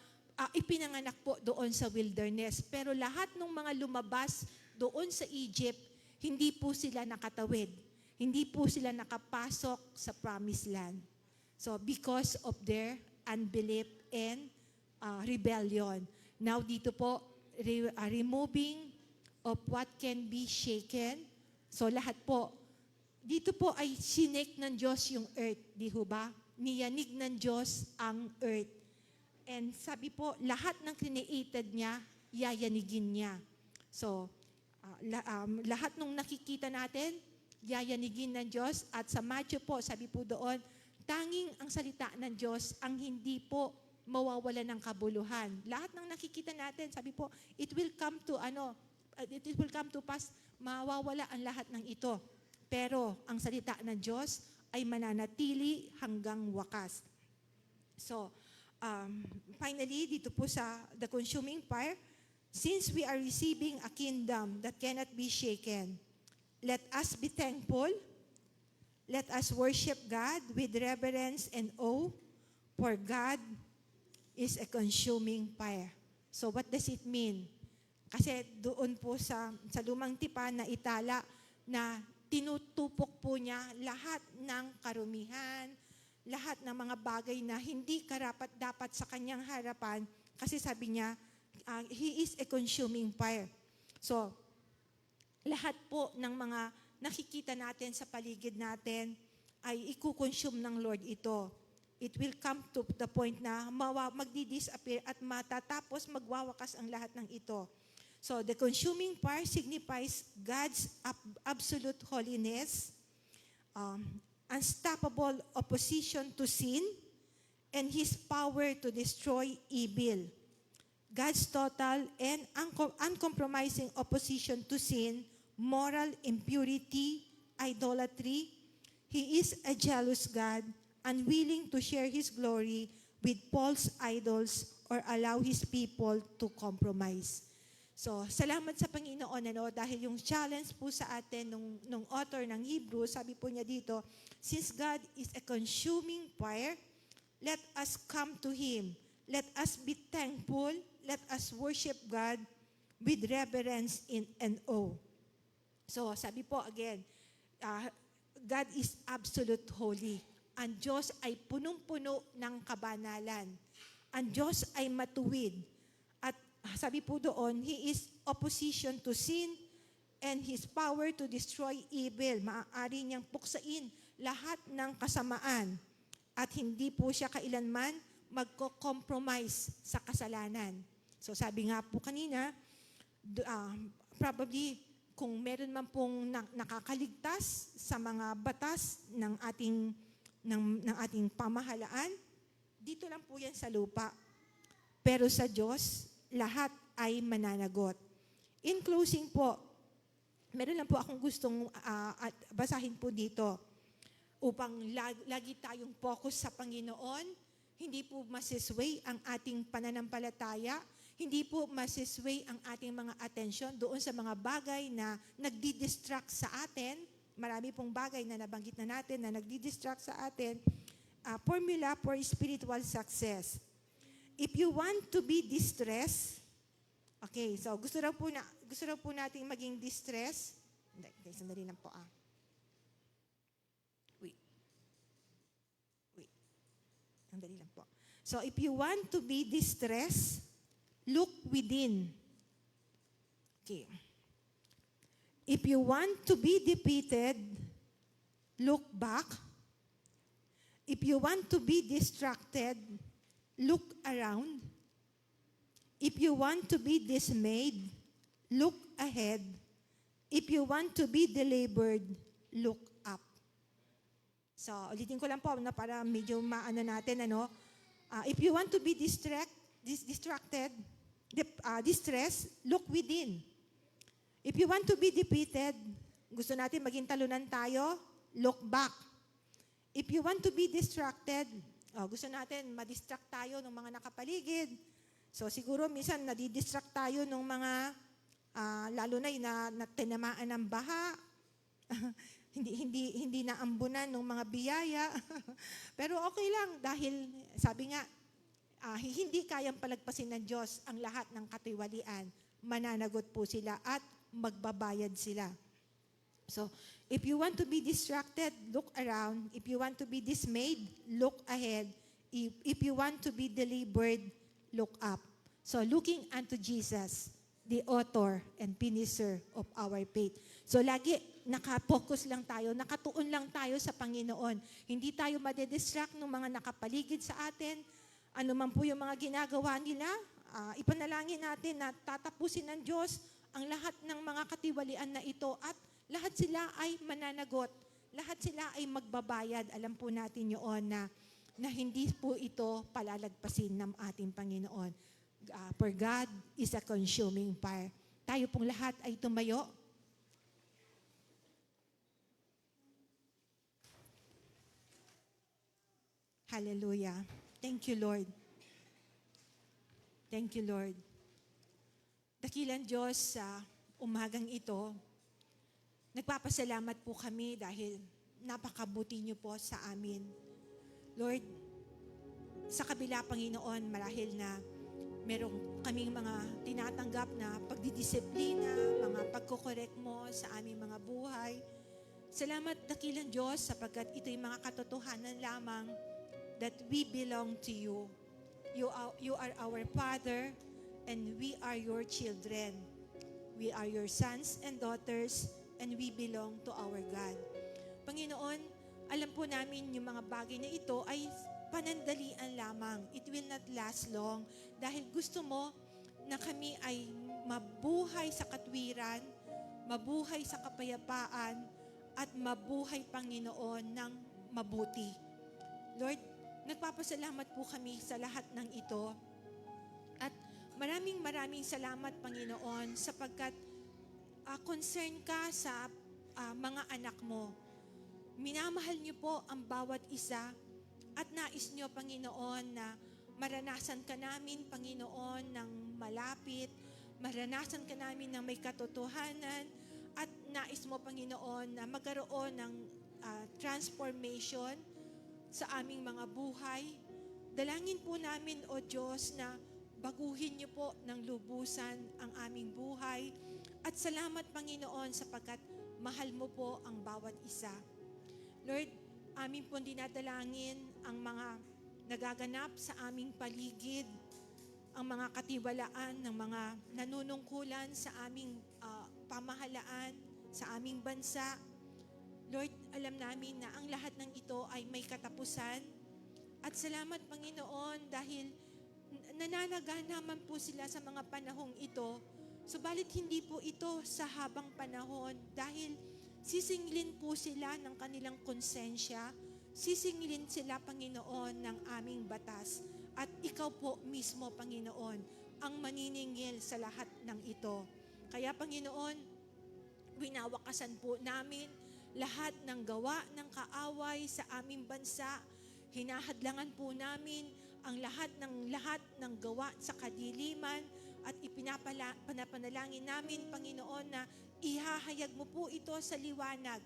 ipinanganak po doon sa wilderness. Pero lahat ng mga lumabas doon sa Egypt, hindi po sila nakatawid. Hindi po sila nakapasok sa promised land. So because of their unbelief and rebellion. Now dito po, removing of what can be shaken. So lahat po, dito po ay sinake ng Diyos yung earth. Di ho ba? Niyanig ng Diyos ang earth. And sabi po, lahat ng created niya, yayanigin niya. So, lahat ng nakikita natin, yayanigin ng Diyos. At sa Matthew po, sabi po doon, tanging ang salita ng Diyos ang hindi po mawawala ng kabuluhan. Lahat ng nakikita natin, sabi po, it will come to pass, mawawala ang lahat ng ito. Pero ang salita ng Diyos ay mananatili hanggang wakas. So, finally, dito po sa the consuming fire, since we are receiving a kingdom that cannot be shaken, let us be thankful. Let us worship God with reverence and awe, for God is a consuming fire. So what does it mean? Kasi doon po sa lumang tipan na itala na tinutupok po niya lahat ng karumihan, lahat ng mga bagay na hindi karapat-dapat sa kanyang harapan kasi sabi niya, He is a consuming fire. So, lahat po ng mga nakikita natin sa paligid natin ay ikukonsume ng Lord ito. It will come to the point na magdi-disappear at matatapos magwawakas ang lahat ng ito. So, the consuming fire signifies God's absolute holiness, unstoppable opposition to sin, and His power to destroy evil. God's total and uncompromising opposition to sin, moral impurity, idolatry. He is a jealous God, unwilling to share His glory with false idols or allow His people to compromise. So, salamat sa Panginoon, dahil yung challenge po sa atin nung author ng Hebrew, sabi po niya dito, since God is a consuming fire, let us come to Him. Let us be thankful. Let us worship God with reverence and awe. So, sabi po again, God is absolute holy. Ang Diyos ay punong-puno ng kabanalan. Ang Diyos ay matuwid. At sabi po doon, He is opposition to sin and His power to destroy evil. Maaari niyang puksain lahat ng kasamaan. At hindi po siya kailanman magko-compromise sa kasalanan. So sabi nga po kanina, probably kung meron man pong nakakaligtas sa mga batas ng ating pamahalaan, dito lang po yan sa lupa. Pero sa Diyos, lahat ay mananagot. In closing po, meron lang po akong gustong basahin po dito upang lagi tayong focus sa Panginoon. Hindi po masisway ang ating pananampalataya. Hindi po masisway ang ating mga atensyon doon sa mga bagay na nagdi-distract sa atin. Marami pong bagay na nabanggit na natin na nagdi-distract sa atin. Formula for spiritual success. If you want to be distressed, okay, so gusto raw po nating maging distress. Hindi, sandali lang po Wait. Sandali lang po. So if you want to be distressed, look within. Okay. If you want to be defeated, look back. If you want to be distracted, look around. If you want to be dismayed, look ahead. If you want to be delivered, look up. So, ulitin ko lang po na para medyo maano natin, if you want to be distracted, distressed, look within. If you want to be defeated, gusto natin maging talunan tayo, look back. If you want to be distracted, gusto natin ma-distract tayo ng mga nakapaligid. So siguro minsan nadidistract tayo ng mga, lalo na tinamaan ng baha, hindi naambunan ng mga biyaya. Pero okay lang dahil sabi nga, hindi kayang palagpasin ng Diyos ang lahat ng katiwalian. Mananagot po sila at magbabayad sila. So, if you want to be distracted, look around. If you want to be dismayed, look ahead. If you want to be delivered, look up. So, looking unto Jesus, the author and finisher of our faith. So, lagi nakapokus lang tayo, nakatuon lang tayo sa Panginoon. Hindi tayo madidistract ng mga nakapaligid sa atin. Ano man po yung mga ginagawa nila, ipanalangin natin na tatapusin ng Diyos ang lahat ng mga katiwalian na ito at lahat sila ay mananagot. Lahat sila ay magbabayad. Alam po natin yun na hindi po ito palalagpasin ng ating Panginoon. For God is a consuming fire. Tayo pong lahat ay tumayo. Hallelujah. Thank you, Lord. Thank you, Lord. Dakilang Diyos, sa umagang ito, nagpapasalamat po kami dahil napakabuti niyo po sa amin. Lord, sa kabila, Panginoon, marahil na merong kaming mga tinatanggap na pagdidisiplina, mga pagkokorek mo sa aming mga buhay. Salamat, dakilang Diyos, sapagkat ito'y mga katotohanan lamang that we belong to you. You are our Father, and we are your children. We are your sons and daughters, and we belong to our God. Panginoon, alam po namin yung mga bagay na ito ay panandalian lamang. It will not last long dahil gusto mo na kami ay mabuhay sa katwiran, mabuhay sa kapayapaan, at mabuhay, Panginoon, ng mabuti. Lord, nagpapasalamat po kami sa lahat ng ito. At Maraming salamat, Panginoon, sapagkat concern ka sa mga anak mo. Minamahal niyo po ang bawat isa at nais niyo, Panginoon, na maranasan ka namin, Panginoon, ng malapit, maranasan ka namin ng may katotohanan, at nais mo, Panginoon, na magkaroon ng transformation sa aming mga buhay. Dalangin po namin, O Diyos, na baguhin niyo po ng lubusan ang aming buhay. At salamat, Panginoon, sapagkat mahal mo po ang bawat isa. Lord, amin po dinadalangin ang mga nagaganap sa aming paligid, ang mga katiwalaan ng mga nanunungkulan sa aming pamahalaan, sa aming bansa. Lord, alam namin na ang lahat ng ito ay may katapusan. At salamat, Panginoon, dahil nananaga naman po sila sa mga panahong ito. Subalit hindi po ito sa habang panahon dahil sisinglin po sila ng kanilang konsensya, sisinglin sila, Panginoon, ng aming batas. At ikaw po mismo, Panginoon, ang maniningil sa lahat ng ito. Kaya, Panginoon, winawakasan po namin lahat ng gawa ng kaaway sa aming bansa. Hinahadlangan po namin ang lahat ng gawa sa kadiliman at panapanalangin namin, Panginoon, na ihahayag mo po ito sa liwanag.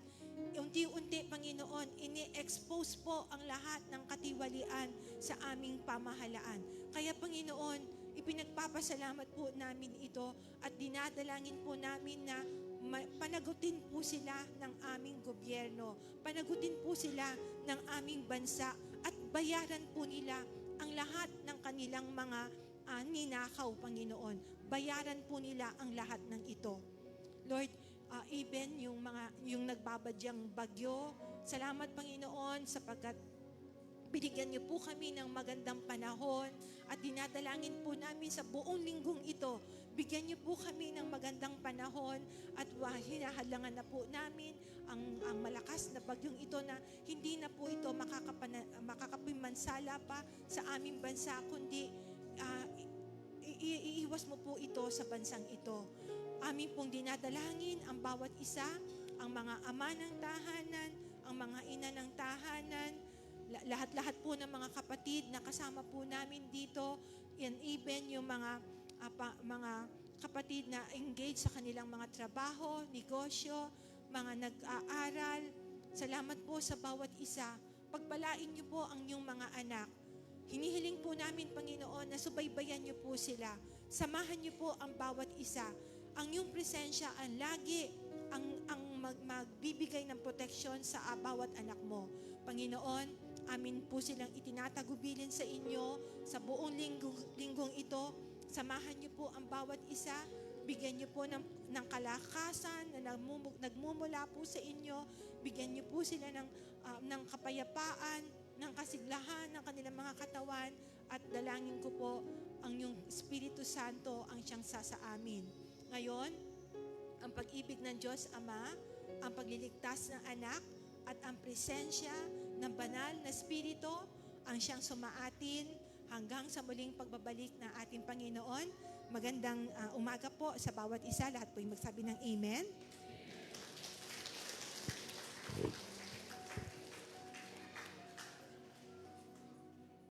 Unti-unti, Panginoon, ini-expose po ang lahat ng katiwalian sa aming pamahalaan. Kaya, Panginoon, ipinagpapasalamat po namin ito at dinadalangin po namin na panagutin po sila ng aming gobyerno, panagutin po sila ng aming bansa at bayaran po nila ang lahat ng kanilang mga ninakaw, Panginoon. Bayaran po nila ang lahat ng ito. Lord, even yung nagbabadyang bagyo, salamat, Panginoon, sapagkat binigyan niyo po kami ng magandang panahon at dinadalangin po namin sa buong linggong ito. Bigyan niyo po kami ng magandang panahon at hinahalangan na po namin ang malakas na bagyong ito na hindi na po ito makakapimansala pa sa aming bansa, kundi iiwas mo po ito sa bansang ito. Amin pong dinadalangin ang bawat isa, ang mga ama ng tahanan, ang mga ina ng tahanan, lahat-lahat po ng mga kapatid na kasama po namin dito, and even yung mga kapatid na engaged sa kanilang mga trabaho, negosyo, mga nag-aaral. Salamat po sa bawat isa. Pagpalain niyo po ang inyong mga anak. Hinihiling po namin, Panginoon, na subaybayan niyo po sila. Samahan niyo po ang bawat isa. Ang iyong presensya ang lagi ang magbibigay ng proteksyon sa bawat anak mo. Panginoon, amin po silang itinatagubilin sa inyo sa buong linggong ito. Samahan niyo po ang bawat isa. Bigyan niyo po ng kalakasan na nagmumula po sa inyo. Bigyan niyo po sila ng kapayapaan, ng kasiglahan ng kanilang mga katawan. At dalangin ko po ang iyong Espiritu Santo ang siyang sasaamin. Ngayon, ang pag-ibig ng Diyos Ama, ang pagliligtas ng anak, at ang presensya ng banal na Espiritu ang siyang sumaatin hanggang sa muling pagbabalik ng ating Panginoon. Magandang umaga po sa bawat isa. Lahat po yung magsabi ng Amen.